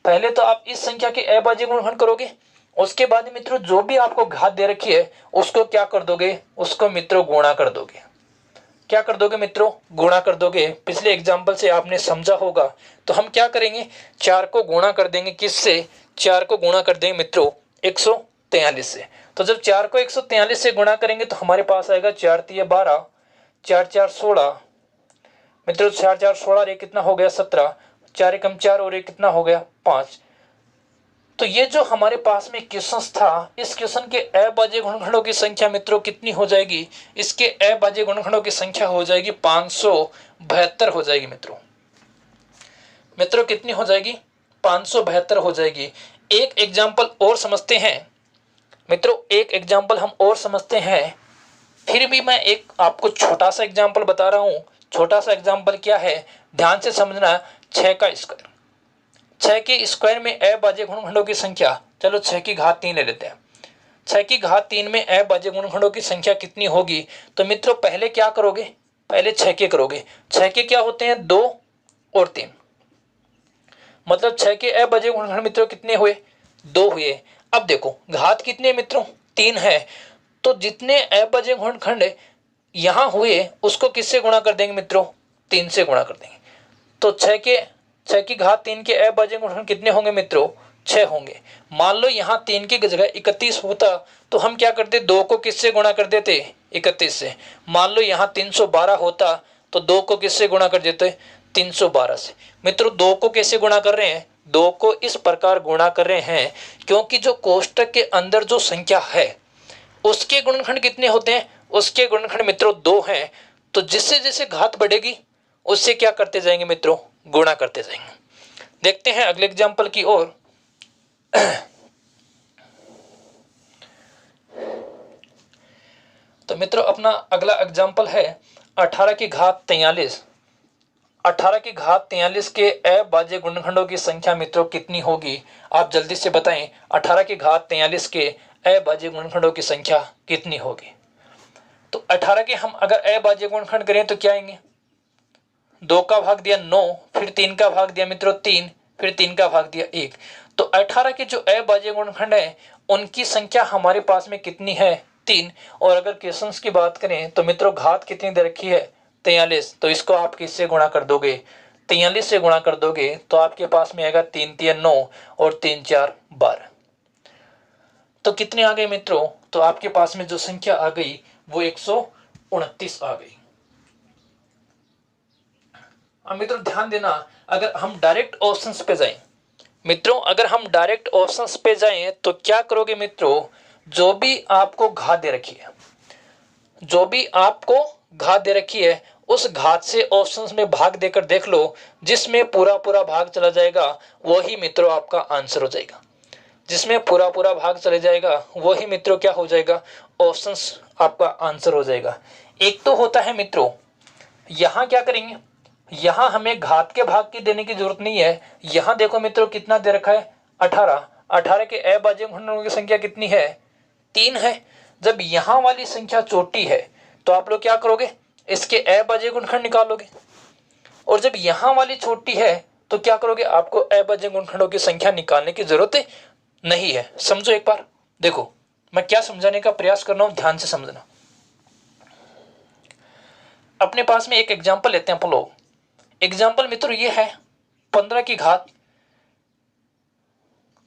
पहले तो आप इस संख्या के अभाज्य गुणनखंड करोगे। उसके बाद मित्रों जो भी आपको घात दे रखी है उसको क्या कर दोगे, उसको मित्रों गुणा कर दोगे। क्या कर दोगे मित्रों, गुणा कर दोगे। पिछले एग्जाम्पल से आपने समझा होगा। तो हम क्या करेंगे, 4 को गुणा कर देंगे किससे, 4 को गुणा कर देंगे मित्रों 143 से। तो जब 4 को 143 से गुणा करेंगे तो हमारे पास आएगा 4 तिया 12, 4 4 16 मित्रों, 4 4 16 ये कितना हो गया 17, 4 एकम 4 और ये कितना हो गया 5। तो ये जो हमारे पास में क्वेश्चन था, इस क्वेश्चन के अभाज्य गुणनखंडों की संख्या मित्रों कितनी हो जाएगी, इसके अभाज्य गुणनखंडों की संख्या हो जाएगी 572 हो जाएगी मित्रों। मित्रों कितनी हो जाएगी, 572 हो जाएगी। एक एग्जाम्पल और समझते हैं मित्रों, एक एग्जाम्पल हम और समझते हैं। फिर भी मैं एक आपको छोटा सा एग्जाम्पल बता रहा हूं। छोटा सा एग्जाम्पल क्या है, ध्यान से समझना। 6 का स्क्वायर, 6 के स्क्वायर में अभाज्य गुणनखंडों की संख्या, चलो 6 की घात 3 ले लेते हैं। 6 की घात 3 में अभाज्य गुणनखंडों की संख्या कितनी होगी। तो मित्रों पहले क्या करोगे, पहले 6 के करोगे। 6 के क्या होते हैं, 2 और 3, मतलब 6 के अभाज्य गुणनखंड मित्रों कितने हुए, 2 हुए। अब देखो घात कितने मित्रों, 3 है। तो जितने अभाज्य गुणनखंड यहां हुए उसको किससे गुणा कर देंगे मित्रों, 3 से गुणा कर देंगे। तो 6 की घात 3 के अभाज्य गुणनखंड कितने होंगे मित्रों, 6 होंगे। मान लो यहाँ 3 की जगह 31 होता तो हम क्या करते, 2 को किससे गुणा कर देते, 31 से। मान लो यहाँ 312 होता तो 2 को किससे गुणा कर देते, 312 से। मित्रों 2 को कैसे गुणा कर रहे हैं, 2 को इस प्रकार गुणा कर रहे हैं क्योंकि जो कोष्टक के अंदर जो संख्या है उसके गुणनखंड कितने होते हैं, उसके गुणनखंड मित्रों 2 हैं। तो जिससे जैसे घात बढ़ेगी उससे क्या करते जाएंगे मित्रों, गुणा करते जाएंगे। देखते हैं अगले एग्जाम्पल की ओर। तो मित्रों अपना अगला एग्जाम्पल है 18 की घात 43। 18 की घात 43 के अभाज्य गुणनखंडों की संख्या मित्रों कितनी होगी, आप जल्दी से बताएं। 18 की घात 43 के अभाज्य गुणनखंडों की संख्या कितनी होगी। तो 18 के हम अगर अभाज्य गुणनखंड करें तो क्या आएंगे, 2 का भाग दिया 9, फिर 3 का भाग दिया मित्रों 3, फिर 3 का भाग दिया 1। तो 18 के जो अभाज्य गुणनखंड है उनकी संख्या हमारे पास में कितनी है? 3। और अगर क्वेश्चंस की बात करें तो मित्रों घात कितनी दे रखी है? 43। तो इसको आप किससे गुणा कर दोगे? 43 से गुणा कर दोगे तो आपके पास में आएगा 3 3 9 और 3 4 12। तो कितने आ गए मित्रों? तो आपके पास में जो संख्या आ गई वो 129 आ गई। अब मित्रों ध्यान देना, अगर हम डायरेक्ट ऑप्शंस पे जाएं, मित्रों अगर हम डायरेक्ट ऑप्शंस पे जाएं तो क्या करोगे मित्रों? जो भी आपको घात दे रखी है, जो भी आपको घात दे रखी है उस घात से ऑप्शंस में भाग देकर देख लो, जिसमें पूरा पूरा भाग चला जाएगा वही मित्रों आपका आंसर हो जाएगा। जिसमें पूरा पूरा भाग चले जाएगा वही मित्रों क्या हो जाएगा? ऑप्शंस आपका आंसर हो जाएगा। एक तो होता है मित्रों, यहां क्या करेंगे, यहां हमें घात के भाग की देने की जरूरत नहीं है। यहां देखो मित्रों कितना दे रखा है? 18। 18 के अभाज्य गुणनखंडों की संख्या कितनी है? 3 है। जब यहां वाली संख्या छोटी है तो आप लोग क्या करोगे? इसके अभाज्य गुणनखंड निकालोगे। और जब यहां वाली छोटी है तो क्या करोगे? आपको अभाज्य गुणनखंडों की संख्या निकालने की जरूरत नहीं है। समझो एक बार, देखो मैं क्या समझाने का प्रयास कर रहा हूं, ध्यान से समझना। अपने पास में एक एग्जांपल लेते हैं अपन लोग। एग्जाम्पल मित्रों ये है 15 की घात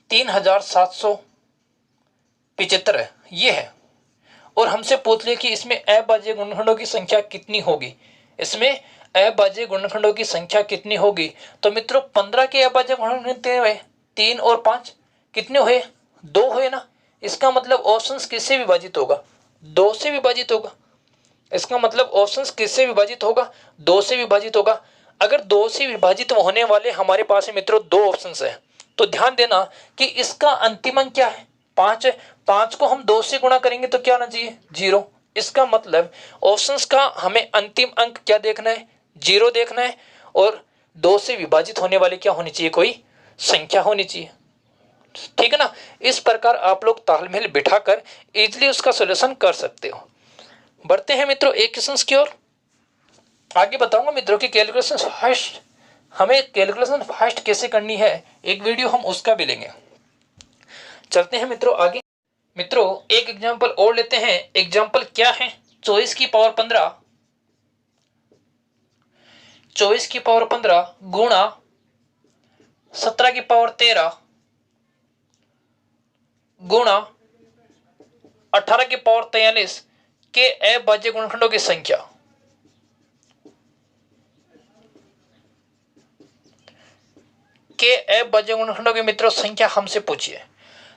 3775 है, ये है। और हमसे पूछ लिया कि इसमें अभाज्य गुणनखंडों की संख्या कितनी होगी? इसमें अभाज्य गुणनखंडों की संख्या कितनी होगी? तो मित्रों 15 के अभाज्य गुणनखंड कितने हुए? 3 और 5 कितने हुए? 2 हुए ना। इसका मतलब ऑप्शंस किससे विभाजित होगा? 2 से विभाजित होगा। इसका मतलब ऑप्शंस किससे विभाजित होगा? 2 से विभाजित होगा। अगर 2 से विभाजित होने वाले हमारे पास है मित्रों 2 ऑप्शंस है, तो ध्यान देना कि इसका अंतिम अंक क्या है? 5 है। 5 को हम 2 से गुणा करेंगे तो क्या आना चाहिए? 0। इसका मतलब ऑप्शंस का हमें अंतिम अंक क्या देखना है? 0 देखना है। और 2 से विभाजित होने वाली क्या होनी चाहिए? कोई संख्या होनी चाहिए। ठीक है ना। इस प्रकार आप लोग तालमेल बिठाकर इजिली उसका सोल्यूशन कर सकते हो। बढ़ते हैं मित्रों एक क्वेश्चन की ओर। आगे बताऊंगा मित्रों की कैलकुलेशन फास्ट, हमें कैलकुलेशन फास्ट कैसे करनी है, एक वीडियो हम उसका भी लेंगे। चलते हैं मित्रों आगे। मित्रों एक एग्जांपल और लेते हैं। एग्जांपल क्या है? 24 की पावर 15, 24 की पावर 15 गुणा 17 की पावर 13 गुणा 18 की पावर 43 के अभाज्य गुणनखंडों की संख्या। के अभाज्य गुणनखंडों की मित्रों संख्या हमसे पूछिए।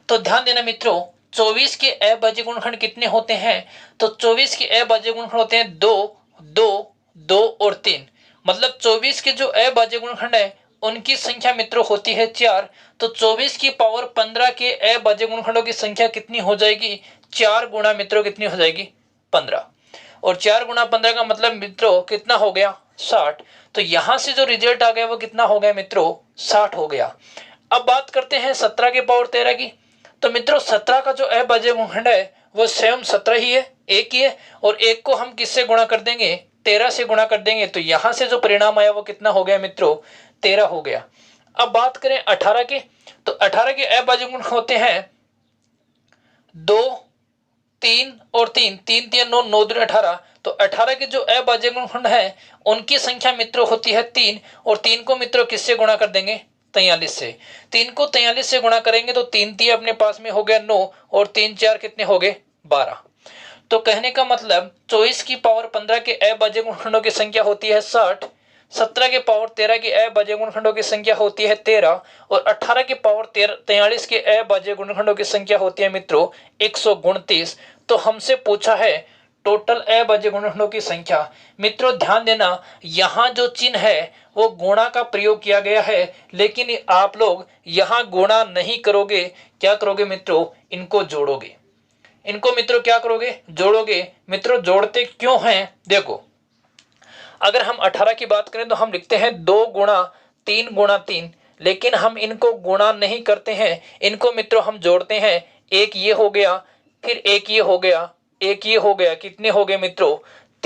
तो ध्यान देना मित्रों 24 के अभाज्य गुणनखंड कितने होते हैं? तो 24 के अभाज्य गुणनखंड होते हैं 2 2 2 और 3। मतलब 24 के जो अभाज्य गुणनखंड है उनकी संख्या मित्रों होती है 4। तो 24 की पावर 15 के अभाज्य गुणनखंडों की संख्या कितनी हो जाएगी? 4 गुणा मित्रों कितनी हो जाएगी? 15। और 4 गुणा 15 का मतलब मित्रों कितना हो गया? 60। तो यहां से जो रिजल्ट आ गया वो कितना हो गया मित्रों? 60 हो गया। अब बात करते हैं 17 के पावर 13 की। तो मित्रों 17 का जो अभाज्य गुणनखंड है वो स्वयं 17 ही है, एक ही है। और एक को हम किससे गुणा कर देंगे? 13 से गुणा कर देंगे। तो यहां से जो परिणाम आया वो कितना हो गया मित्रों? 13 हो गया। अब बात करें 18 के, तो 18 के अभाज्य गुणनखंड होते हैं 2 3 और 3, 3 3 9 9 2 18। तो 18 के जो अभाज्य गुणनखंड है उनकी संख्या मित्रों होती है 3। और 3 को मित्रों किससे गुणा कर देंगे? 43 से। 3 को 43 से गुणा करेंगे तो 3 3 अपने पास में हो गया 9 और 3 4 कितने हो गए? 12। तो कहने का मतलब 24 की पावर 15 के अभाज्य गुणनखंडों की संख्या होती है 60, 17 के पावर 13 के अभाज्य गुणनखंडों की संख्या होती है 13 और 18 के पावर 43 के अभाज्य गुणनखंडों की संख्या होती है मित्रों 129। तो हमसे पूछा है टोटल अभाज्य गुणनखंडों की संख्या। मित्रों ध्यान देना यहां जो चिन्ह है वो गुणा का प्रयोग किया गया है, लेकिन आप लोग यहां गुणा नहीं करोगे। क्या करोगे मित्रों? इनको जोड़ोगे। इनको मित्रों क्या करोगे? जोड़ोगे। मित्रों जोड़ते क्यों हैं? देखो अगर हम 18 की बात करें तो हम लिखते हैं 2 गुणा 3 गुणा 3, लेकिन हम इनको गुणा नहीं करते हैं, इनको मित्रों हम जोड़ते हैं। एक ये हो गया, फिर एक ये हो गया, एक ये हो गया, कितने हो गए मित्रों?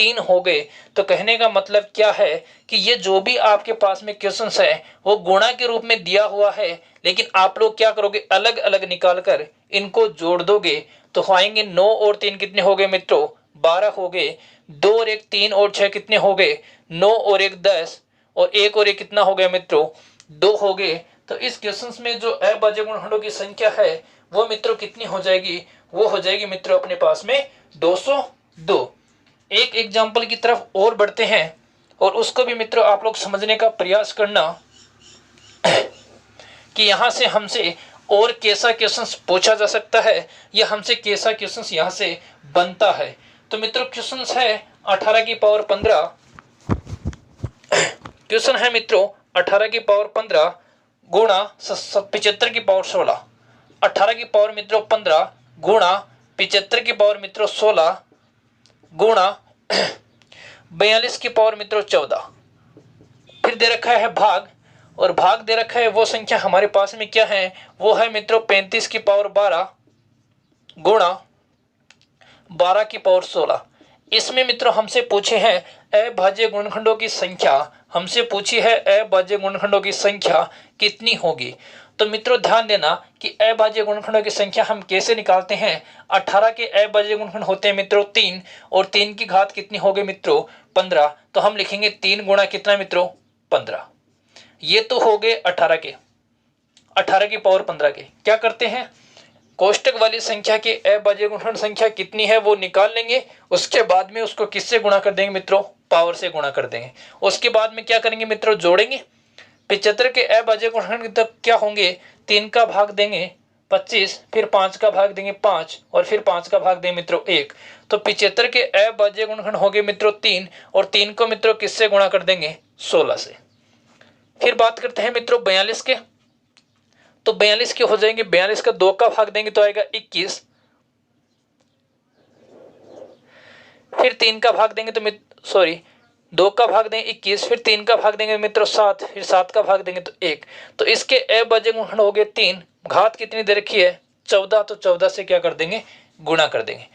3 हो गए। तो कहने का मतलब क्या है कि ये जो भी आपके पास में क्वेश्चंस है वो गुणा के रूप में दिया हुआ है, लेकिन आप लोग क्या करोगे, अलग अलग निकाल कर इनको जोड़ दोगे तो आएंगे 9 और 3 कितने हो गए मित्रों, 12 हो गए। 2 और 1 3 और 6 कितने हो गए, 9 और 1 10 और 1 और 1 कितना हो गया मित्रों, 2 हो गए। तो इस क्वेश्चंस में जो अभाज्य गुणनखंडों की संख्या है वो मित्रों कितनी हो जाएगी, वो हो जाएगी मित्रों अपने पास में 202। एक एग्जाम्पल की तरफ और बढ़ते हैं और उसको भी मित्रों आप लोग समझने का प्रयास करना कि यहां से हमसे और कैसा क्वेश्चंस पूछा जा सकता है या हमसे कैसा क्वेश्चंस यहां से बनता है। तो मित्रों क्वेश्चंस है 18 की पावर 15, क्वेश्चन है मित्रों 18 की पावर 15 गुणा 75 की पावर 16, 18 की पावर मित्रों 15 गुणा 75 की पावर मित्रों 16 गुणा 42 की पावर मित्रों 14। फिर दे रखा है भाग, और भाग दे रखा है वो संख्या हमारे पास में क्या है, वो है मित्रों 35 की पावर 12 गुणा 12 की पावर 16। इसमें मित्रों हमसे पूछे हैं अभाज्य गुणनखंडों की संख्या, हमसे पूछी है अभाज्य गुणनखंडों की संख्या कितनी होगी। तो मित्रों ध्यान देना कि अभाज्य गुणनखंडों की संख्या हम कैसे निकालते हैं। 18 के अभाज्य गुणनखंड होते हैं मित्रों 3 और 3 की घात कितनी हो गई मित्रों 15। तो हम लिखेंगे 3 गुणा कितना मित्रों 15। ये तो हो गए 18 के, 18 की पावर 15 के। क्या करते हैं, कोष्टक वाली संख्या के अभाज्य गुणनखंड संख्या कितनी है वो निकाल लेंगे, उसके बाद में उसको किससे गुणा कर देंगे मित्रों, पावर से गुणा कर देंगे। उसके बाद में क्या करेंगे मित्रों, जोड़ेंगे। 75 के अभाज्य गुणनखंड तक क्या होंगे, 3 का भाग देंगे 25, फिर 5 का भाग देंगे 5 और फिर 5 का भाग देंगे मित्रों 1। तो 75 के अभाज्य गुणनखंड हो गए मित्रों 3 और 3 को मित्रों किससे गुणा कर देंगे 16 से। फिर बात करते हैं मित्रों 42 के, तो 42 के हो जाएंगे, 42 का 2 का भाग देंगे तो आएगा 21, फिर 3 का भाग देंगे तो 2 का भाग देंगे 21, फिर 3 का भाग देंगे मित्रों 7, फिर 7 का भाग देंगे तो 1। तो इसके अभाज्य गुणनखंड हो गए 3, घात कितनी दे रखी है 14, तो 14 से क्या कर देंगे गुणा कर देंगे।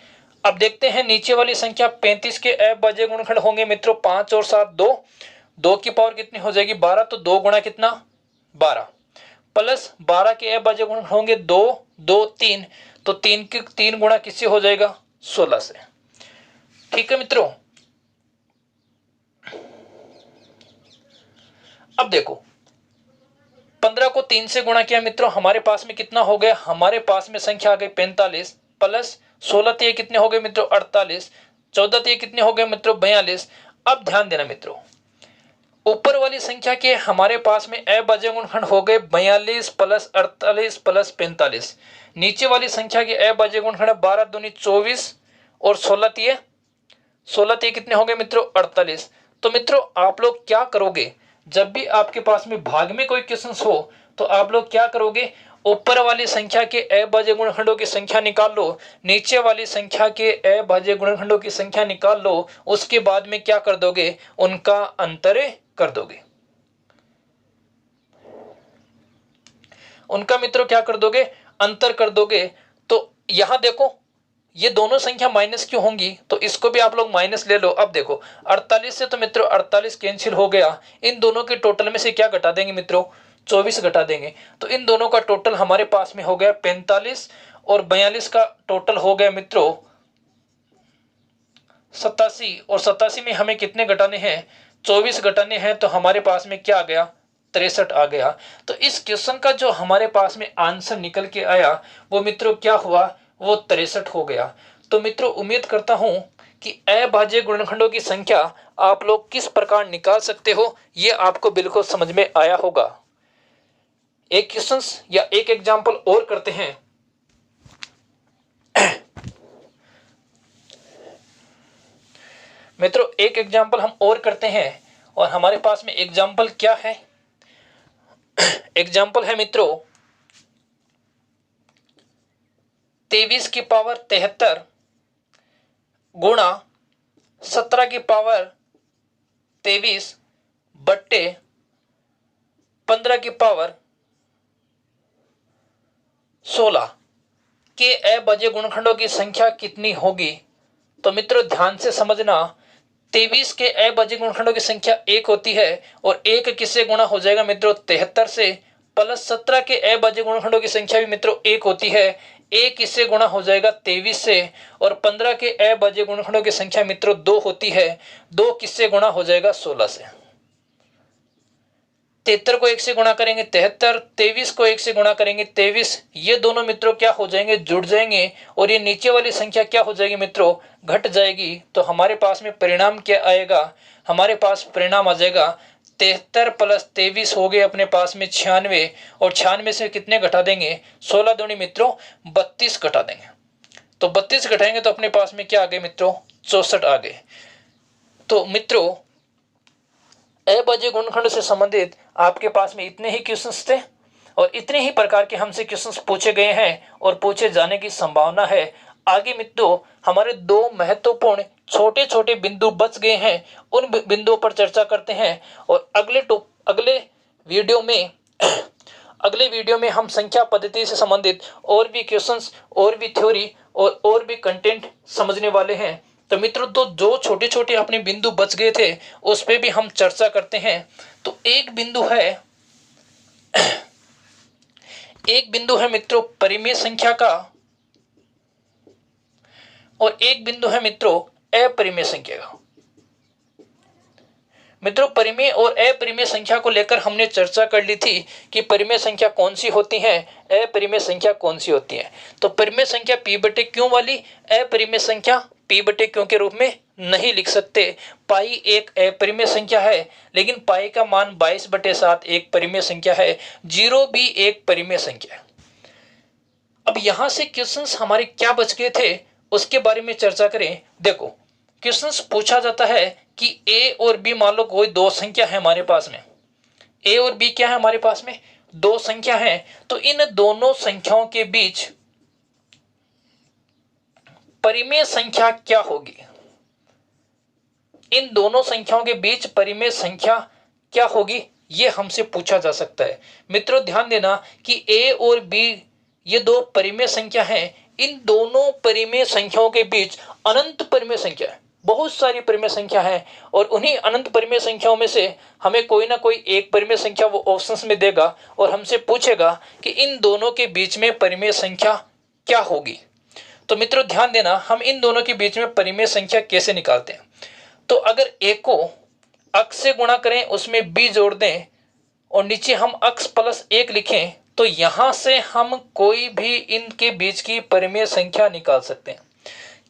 अब देखते हैं नीचे वाली संख्या 35 के अभाज्य गुणनखंड होंगे मित्रों 5 और 7 2, 2 की पावर कितनी हो जाएगी 12, तो 2 गुणा कितना 12, प्लस 12 के अभाज्य गुणनखंड होंगे 2 2 3, तो 3 गुणा किससे हो जाएगा 16 से। ठीक है मित्रों, अब देखो 15 को 3 से गुणा किया मित्रों, हमारे पास में कितना हो गया, हमारे पास में संख्या आ गई 45, प्लस 16 थे कितने हो गए मित्रों 48, 14 थे कितने हो गए मित्रों 42। अब ध्यान देना मित्रों, ऊपर वाली संख्या के हमारे पास में अभाज्य गुणनखंड हो गए 42 प्लस 48 प्लस 45, नीचे वाली संख्या के अभाज्य गुणनखंड 12 दूनी 24 और 16 तीय कितने हो गए मित्रों 48। तो मित्रों आप लोग क्या करोगे, जब भी आपके पास में भाग में कोई क्वेश्चन हो तो आप लोग क्या करोगे, ऊपर वाली संख्या के अभाज्य गुणनखंडों की संख्या निकाल लो, नीचे वाली संख्या के अभाज्य गुणनखंडों की संख्या निकाल लो, उसके बाद में क्या कर दोगे, उनका अंतर कर दोगे। उनका मित्रों क्या कर दोगे, अंतर कर दोगे। तो यहां देखो ये दोनों संख्या माइनस क्यों होंगी, तो इसको भी आप लोग माइनस ले लो। अब देखो 48 से तो मित्रों 48 कैंसिल हो गया, इन दोनों के टोटल में से क्या घटा देंगे मित्रों 24 घटा देंगे, तो इन दोनों का टोटल हमारे पास में हो गया 45 और 42 का टोटल हो गया मित्रों 87, और 87 में हमें कितने घटाने हैं 24 घटाने हैं, तो हमारे पास में क्या आ गया 63 आ गया। तो इस क्वेश्चन का जो हमारे पास में आंसर निकल के आया वो मित्रों क्या हुआ, वो 63 हो गया। तो मित्रों उम्मीद करता हूं कि अभाज्य गुणनखंडों की संख्या आप लोग किस प्रकार निकाल सकते हो ये आपको बिल्कुल समझ में आया होगा। एक क्वेश्चन या एक एग्जांपल और करते हैं। मित्रों एक एग्जांपल हम और करते हैं, और हमारे पास में एग्जांपल क्या है, एग्जांपल है मित्रों 23 की पावर 73 गुणा 17 की पावर 23 बट्टे 15 की पावर 16 के अभाज्य गुणनखंडों की संख्या कितनी होगी। तो मित्रों ध्यान से समझना, 23 के अभाज्य गुणनखंडों की संख्या 1 होती है और 1 किससे गुणा हो जाएगा मित्रों 73 से, प्लस 17 के अभाज्य गुणनखंडों की संख्या भी मित्रों 1 होती है, 1 किससे गुणा हो जाएगा 23 से, और 15 के अभाज्य गुणनखंडों की संख्या मित्रों 2 होती है, 2 किससे गुणा हो जाएगा 16 से। 73 को 1 से गुणा करेंगे 73, 23 को 1 से गुणा करेंगे 23, ये दोनों मित्रों क्या हो जाएंगे जुड़ जाएंगे, और ये नीचे वाली संख्या क्या हो जाएगी मित्रों घट जाएगी। तो हमारे पास में परिणाम क्या आएगा, हमारे पास परिणाम आ जाएगा 73 प्लस 23 हो गए अपने पास में 96, और 96 से कितने घटा देंगे 16 दूनी मित्रों 32 घटा देंगे। तो 32 घटाएंगे तो अपने पास में क्या आ गए मित्रों 64 आ गए। तो मित्रों अभाज्य गुणनखंड से संबंधित आपके पास में इतने ही क्वेश्चंस थे और इतने ही प्रकार के हमसे क्वेश्चंस पूछे गए हैं और पूछे जाने की संभावना है। आगे मित्रों हमारे 2 महत्वपूर्ण छोटे छोटे बिंदु बच गए हैं, उन बिंदुओं पर चर्चा करते हैं और अगले वीडियो में हम संख्या पद्धति से संबंधित और भी क्वेश्चंस और भी थ्योरी और भी कंटेंट समझने वाले हैं। तो मित्रों तो जो छोटे छोटे अपने बिंदु बच गए थे उस पे भी हम चर्चा करते हैं। तो एक बिंदु है मित्रों परिमेय संख्या का, और एक बिंदु है मित्रों अपरिमेय संख्या का। मित्रों परिमेय और अपरिमेय संख्या को लेकर हमने चर्चा कर ली थी कि परिमेय संख्या कौन सी होती है, अपरिमेय संख्या कौन सी होती है। तो परिमेय संख्या p बटे क्यों वाली, अपरिमेय संख्या p बटे क्यों के रूप में नहीं लिख सकते। पाई एक अपरिमेय संख्या है, लेकिन पाई का मान 22/7 एक परिमेय संख्या है, 0 भी एक परिमेय संख्या है। अब यहां से क्वेश्चंस हमारे क्या बच गए थे उसके बारे में चर्चा करें। देखो क्वेश्चंस पूछा जाता है कि a और b मान लो कोई 2 संख्या है हमारे पास में, a और b क्या है हमारे पास में 2 संख्या है। तो इन दोनों संख्याओं के बीच परिमेय संख्या क्या होगी, इन दोनों संख्याओं के बीच परिमेय संख्या क्या होगी, ये हमसे पूछा जा सकता है। मित्रों ध्यान देना कि a और b ये 2 परिमेय संख्या हैं, इन दोनों परिमेय संख्याओं के बीच अनंत परिमेय संख्या है, बहुत सारी परिमेय संख्या है, और उन्हीं अनंत परिमेय संख्याओं में से हमें कोई ना कोई एक परिमेय संख्या वो ऑप्शंस में देगा और हमसे पूछेगा कि इन दोनों के बीच में परिमेय संख्या क्या होगी। तो मित्रों ध्यान देना हम इन दोनों के बीच में परिमेय संख्या कैसे निकालते हैं। तो अगर a को अक्स से गुणा करें उसमें b जोड़ दें और नीचे हम अक्स प्लस 1 लिखें, तो यहां से हम कोई भी इनके बीच की परिमेय संख्या निकाल सकते हैं।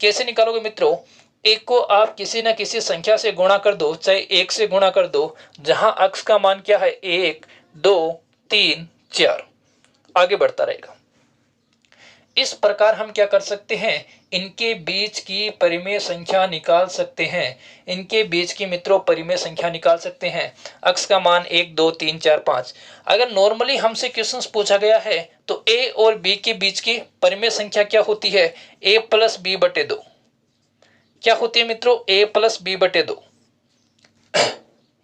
कैसे निकालोगे मित्रों, एक को आप किसी न किसी संख्या से गुणा कर दो, चाहे 1 से गुणा कर दो, जहां अक्स का मान क्या है 1 2 3 4 आगे बढ़ता रहेगा। इस प्रकार हम क्या कर सकते हैं, इनके बीच की परिमेय संख्या निकाल सकते हैं, इनके बीच की मित्रों परिमेय संख्या निकाल सकते हैं। अक्स का मान 1 2 3 4 5। अगर नॉर्मली हमसे क्वेश्चंस पूछा गया है तो a और b के बीच की परिमेय संख्या क्या होती है, a प्लस b बटे 2। क्या होती है मित्रों, a प्लस b बटे 2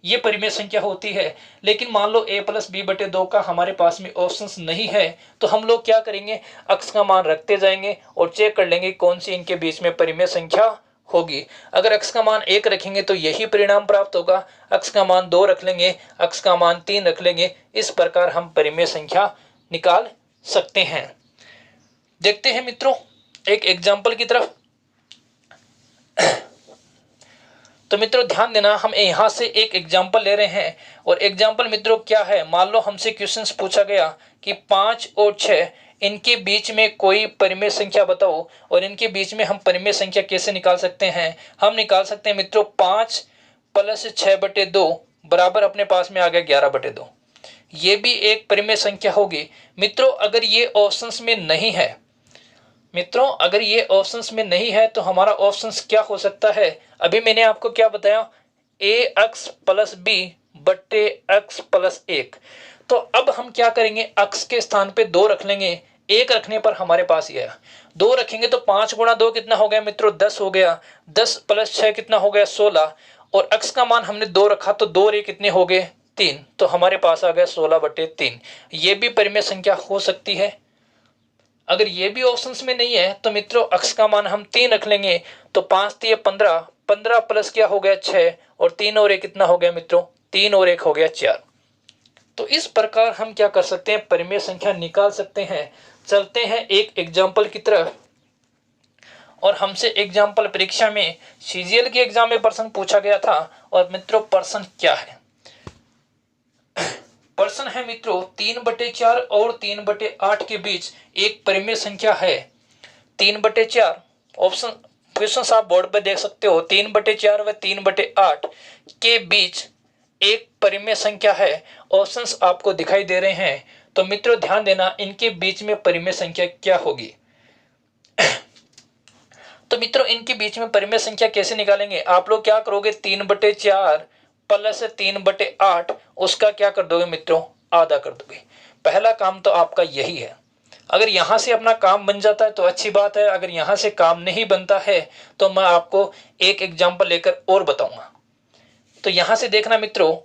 ये परिमेय संख्या होती है। लेकिन मान लो a प्लस b बटे 2 का हमारे पास में ऑप्शंस नहीं है, तो हम लोग क्या करेंगे, अक्स का मान रखते जाएंगे और चेक कर लेंगे कौन सी इनके बीच में परिमेय संख्या होगी। अगर अक्स का मान 1 रखेंगे तो यही परिणाम प्राप्त होगा, अक्स का मान 2 रख लेंगे, अक्स का मान 3 रख लेंगे। इस प्रकार हम परिमेय संख्या निकाल सकते हैं। देखते हैं मित्रों एक एग्जाम्पल की तरफ। तो मित्रों ध्यान देना हम यहां से एक एग्जाम्पल ले रहे हैं, और एग्जाम्पल मित्रों क्या है, मान लो हमसे क्वेश्चंस पूछा गया कि 5 और 6 इनके बीच में कोई परिमेय संख्या बताओ, और इनके बीच में हम परिमेय संख्या कैसे निकाल सकते हैं। हम निकाल सकते हैं मित्रों 5 प्लस 6 बटे 2 बराबर अपने पास में आ गया 11 बटे 2। ये भी एक परिमेय संख्या होगी। मित्रों अगर ये ऑप्शंस में नहीं है, मित्रों अगर ये ऑप्शंस में नहीं है तो हमारा ऑप्शंस क्या हो सकता है, अभी मैंने आपको क्या बताया, a अक्स प्लस b बटे अक्स प्लस 1। तो अब हम क्या करेंगे, अक्स के स्थान पे 2 रख लेंगे, 1 रखने पर हमारे पास ये 2 रखेंगे तो 5 गुणा 2 कितना हो गया मित्रों 10 हो गया, 10 प्लस 6 कितना हो गया 16, और अक्स का मान हमने 2 रखा तो 2 रे कितने हो गए 3, तो हमारे पास आ गया 16 बटे 3। ये भी परिमेय संख्या हो सकती है। अगर ये भी ऑप्शंस में नहीं है तो मित्रों अक्स का मान हम 3 रख लेंगे, तो 5 3 15, 15 प्लस क्या हो गया 6, और 3 और 1 कितना हो गया मित्रों, 3 और 1 हो गया 4। तो इस प्रकार हम क्या कर सकते हैं, परिमेय संख्या निकाल सकते हैं। चलते हैं एक एग्जाम्पल की तरफ। और हमसे एग्जाम्पल परीक्षा में सीजीएल के एग्जाम में प्रश्न पूछा गया था। और मित्रों प्रश्न क्या है, प्रश्न है मित्रों 3/4 और 3/8 के बीच एक परिमेय संख्या है। 3/4 ऑप्शन, क्वेश्चन आप बोर्ड पर देख सकते हो, 3/4 व 3/8 के बीच एक परिमेय संख्या है। ऑप्शंस आपको दिखाई दे रहे हैं। तो मित्रों ध्यान देना, इनके बीच में परिमेय संख्या क्या होगी। तो मित्रों इनके बीच में परिमेय संख्या कैसे निकालेंगे, आप लोग क्या करोगे, 3/4 प्लस 3/8 उसका क्या कर दोगे मित्रों, आधा कर दोगे। पहला काम तो आपका यही है। अगर यहां से अपना काम बन जाता है तो अच्छी बात है, अगर यहां से काम नहीं बनता है तो मैं आपको एक एग्जांपल लेकर और बताऊंगा। तो यहां से देखना मित्रों,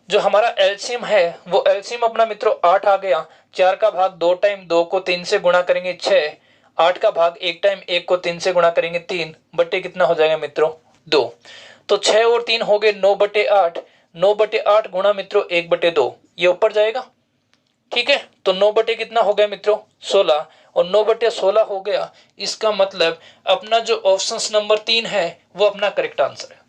जो हमारा एलसीएम है वो एलसीएम अपना मित्रों 8 आ गया। 4 का भाग 2 टाइम 2 को 3 से गुणा करेंगे 6, 8 का भाग 1 टाइम 1 को 3 से गुणा करेंगे 3, बटे कितना हो जाएगा मित्रों 2। तो 6 और 3 हो गए 9/8, 9/8 गुणा मित्रों 1/2, ये ऊपर जाएगा। ठीक है, तो 9 बटे कितना हो गया मित्रों 16, और 9/16 हो गया। इसका मतलब अपना जो ऑप्शन नंबर 3 है वो अपना करेक्ट आंसर है।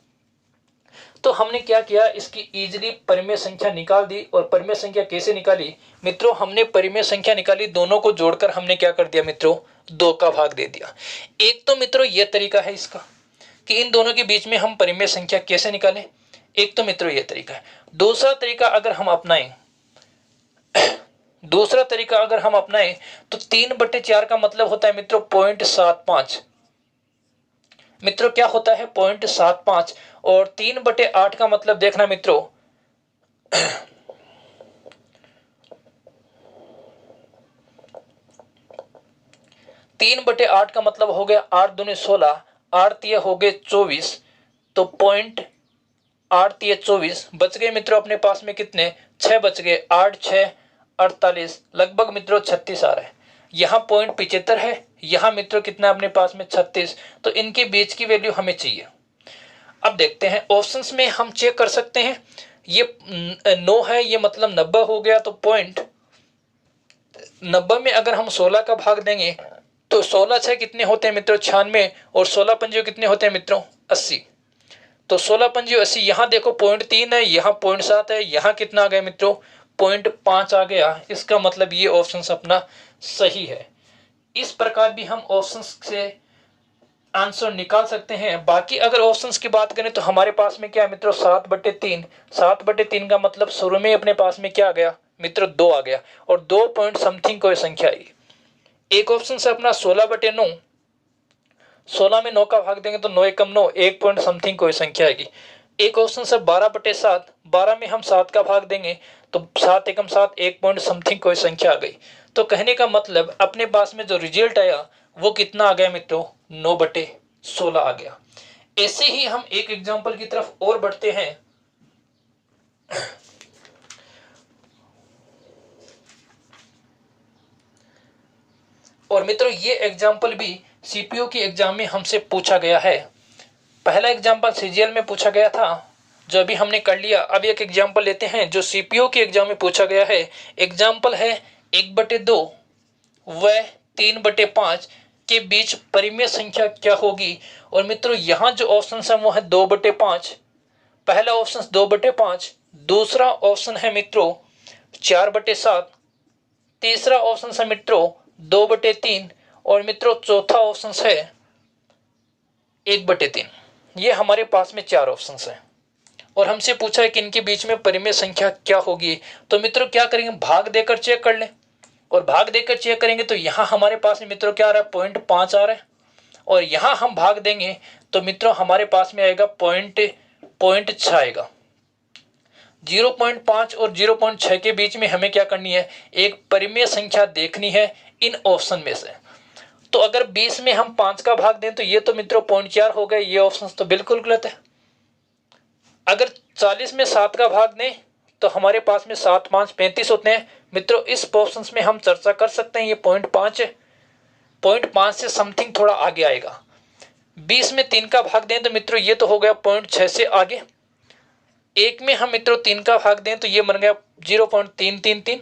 तो हमने क्या किया, इसकी इजीली परिमेय संख्या निकाल दी। और परिमेय संख्या कैसे निकाली मित्रों, हमने परिमेय संख्या निकाली, दोनों को जोड़कर हमने क्या कर दिया मित्रों, 2 का भाग दे दिया। एक तो मित्रों ये तरीका है इसका कि इन दोनों के बीच में हम परिमेय संख्या कैसे निकालें, एक तो मित्रों ये तरीका है। दूसरा तरीका अगर हम अपनाएं तो 3/4 का मतलब होता है मित्रों 0.75। मित्रों क्या होता है 0.75, और 3/8 का मतलब देखना मित्रों 3/8 का मतलब हो गया 8 दूनी 16, 8 तिया हो गए 24, तो 0.8 तिया 24 बच गए मित्रों अपने पास में कितने, 6 बच गए, 8 6 48, लगभग मित्रों 36 आ रहा है। यहाँ 0.75 है, यहाँ मित्रों कितना अपने पास में 36, तो इनके बीच की वैल्यू हमें चाहिए। अब देखते हैं ऑप्शंस में हम चेक कर सकते हैं, ये 9 है, ये मतलब 90 हो गया। तो 0.90 में अगर हम 16 का भाग देंगे तो 16 6 कितने होते हैं मित्रों 96, और 16 पंजे कितने होते हैं मित्रों 80। तो 16 पंजे 80, यहाँ देखो 0.3 है, यहाँ 0.7 है, यहाँ कितना आ गया मित्रों 0.5 आ गया। इसका मतलब ये ऑप्शन अपना सही है। इस प्रकार भी हम ऑप्शंस से आंसर निकाल सकते हैं। बाकी अगर ऑप्शंस की बात करें तो हमारे पास में क्या है मित्रों 7/3, 7/3 का मतलब शुरू में अपने पास में क्या आ गया मित्रों 2 आ गया, और 2 पॉइंट समथिंग कोई संख्या आई। एक ऑप्शन से अपना 16/9, 16 में 9 का भाग देंगे तो 9 एकम 9, 1 पॉइंट समथिंग कोई संख्या आएगी। एक ऑप्शन से 12/7, 12 में हम 7 का भाग देंगे तो 7 एकम 7, 1 पॉइंट समथिंग कोई संख्या आ गई। तो कहने का मतलब अपने पास में जो रिजल्ट आया वो कितना आ गया मित्रों 9/16 आ गया। ऐसे ही हम एक एग्जांपल की तरफ और बढ़ते हैं। और मित्रों ये एग्जांपल भी सीपीयू की एग्जाम में हमसे पूछा गया है। पहला एग्जांपल सीजीएल में पूछा गया था जो अभी हमने कर लिया। अब एक एग्जांपल लेते हैं जो सीपीयू के एग्जाम में पूछा गया है। एग्जांपल है 1/2 व 3/5 के बीच परिमेय संख्या क्या होगी। और मित्रों यहाँ जो ऑप्शन है वो है 2/5। पहला ऑप्शन 2/5, दूसरा ऑप्शन है मित्रों 4/7, तीसरा ऑप्शन है मित्रों 2/3, और मित्रों चौथा ऑप्शन है 1/3। ये हमारे पास में 4 ऑप्शन हैं और हमसे पूछा है कि इनके बीच में परिमेय संख्या क्या होगी। तो मित्रों क्या करेंगे, भाग देकर चेक कर लें। और भाग देकर चेक करेंगे तो यहाँ हमारे पास में मित्रों क्या आ रहा है 0.5 आ रहा है, और यहाँ हम भाग देंगे तो मित्रों हमारे पास में आएगा 0.6 आएगा। 0.5 और 0.6 के बीच में हमें क्या करनी है, एक परिमेय संख्या देखनी है इन ऑप्शन में से। तो अगर 20 में हम 5 का भाग दें तो ये तो मित्रों 0.4 हो गए, ये ऑप्शन तो बिल्कुल गलत है। अगर 40 में 7 का भाग दें तो हमारे पास में 7 5 35 होते हैं। मित्रों इस ऑप्शन में हम चर्चा कर सकते हैं, ये 0.5 है, 0.5 से समथिंग थोड़ा आगे आएगा। 20 में 3 का भाग दें तो मित्रों ये तो हो गया 0.6 से आगे। 1 में हम मित्रों 3 का भाग दें तो ये बन गया 0.333।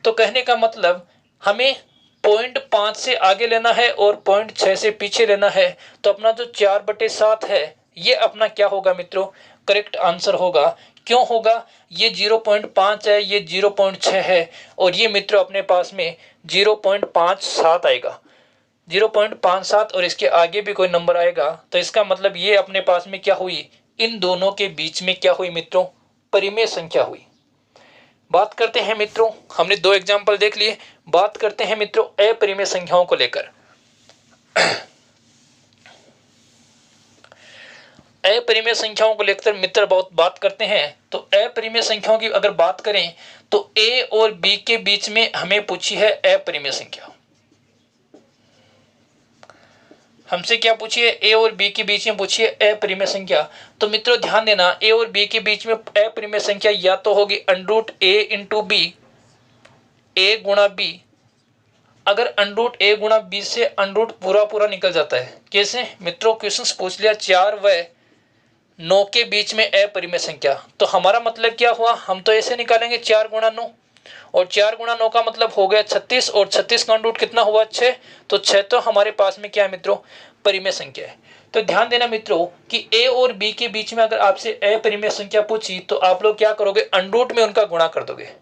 तो कहने का मतलब हमें 0.5 से आगे लेना है और 0.6 से पीछे लेना है। तो अपना जो 4/7 है ये अपना क्या होगा मित्रों, करेक्ट आंसर होगा। क्यों होगा, ये 0.5 है, ये 0.6 है और ये मित्रों अपने पास में 0.57 आएगा। 0.57 और इसके आगे भी कोई नंबर आएगा तो इसका मतलब ये अपने पास में क्या हुई, इन दोनों के बीच में क्या हुई मित्रों, परिमेय संख्या हुई। बात करते हैं मित्रों, हमने 2 एग्जाम्पल देख लिए। बात करते हैं मित्रों अपरिमेय संख्याओं को लेकर। अपरिमेय संख्याओं को लेकर मित्र बहुत बात करते हैं। तो अपरिमेय संख्याओं की अगर बात करें तो ए और बी के बीच में हमें पूछी है अपरिमेय संख्या। हमसे क्या पूछी है, ए और बी के बीच में पूछी है अपरिमेय संख्या। तो मित्रों ध्यान देना, ए और बी के बीच में अपरिमेय संख्या या तो होगी √a इंटू बी, ए गुणा बी। अगर √a गुणा बी से √ पूरा निकल जाता है। कैसे मित्रों, क्वेश्चंस पूछ लिया 4 व 9 के बीच में अपरिमेय संख्या, तो हमारा मतलब क्या हुआ, हम तो ऐसे निकालेंगे 4 गुणा 9 और 4 गुणा 9 का मतलब हो गया 36 और 36 का √ कितना हुआ 6। तो 6 तो हमारे पास में क्या है मित्रों, परिमेय संख्या है। तो ध्यान देना मित्रों कि ए और बी के बीच में अगर आपसे अपरिमेय संख्या पूछी तो आप लोग क्या करोगे, √ में उनका गुणा कर दोगे।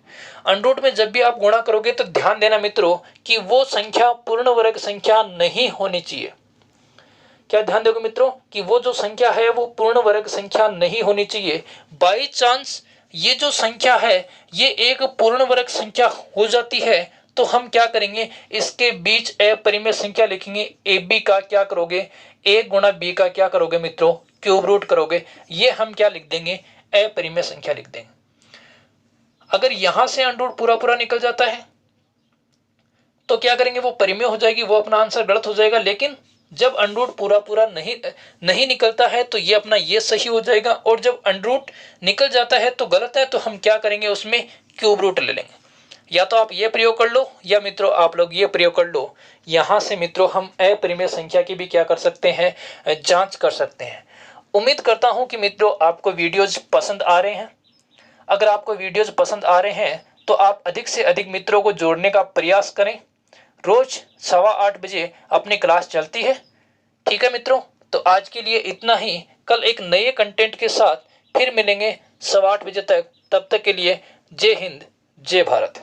√ में जब भी आप गुणा करोगे तो ध्यान देना मित्रों कि वो संख्या पूर्ण वर्ग संख्या नहीं होनी चाहिए। क्या ध्यान दोगे मित्रों कि वो जो संख्या है वो पूर्ण वर्ग संख्या नहीं होनी चाहिए। बाई चांस ये जो संख्या है ये एक पूर्ण वर्ग संख्या हो जाती है तो हम क्या करेंगे, इसके बीच अपरिमेय संख्या लिखेंगे। ए बी का क्या करोगे, ए गुणा बी का क्या करोगे मित्रों, क्यूब रूट करोगे। ये हम क्या लिख देंगे, अपरिमेय संख्या लिख देंगे। अगर यहां से √ पूरा निकल जाता है तो क्या करेंगे, वो परिमेय हो जाएगी, वो अपना आंसर गलत हो जाएगा। लेकिन जब √ पूरा नहीं निकलता है तो ये अपना ये सही हो जाएगा और जब √ निकल जाता है तो गलत है, तो हम क्या करेंगे, उसमें क्यूब रूट ले लेंगे। या तो आप ये प्रयोग कर लो या मित्रों आप लोग ये प्रयोग कर लो। यहां से मित्रों हम अपरिमेय संख्या की भी क्या कर सकते हैं, जांच कर सकते हैं। उम्मीद करता हूं कि मित्रों आपको वीडियोज पसंद आ रहे हैं। अगर आपको वीडियोज पसंद आ रहे हैं तो आप अधिक से अधिक मित्रों को जोड़ने का प्रयास करें। रोज 8:15 बजे अपनी क्लास चलती है। ठीक है मित्रों, तो आज के लिए इतना ही। कल एक नए कंटेंट के साथ फिर मिलेंगे 8:15 बजे तक। तब तक के लिए जय हिंद, जय भारत।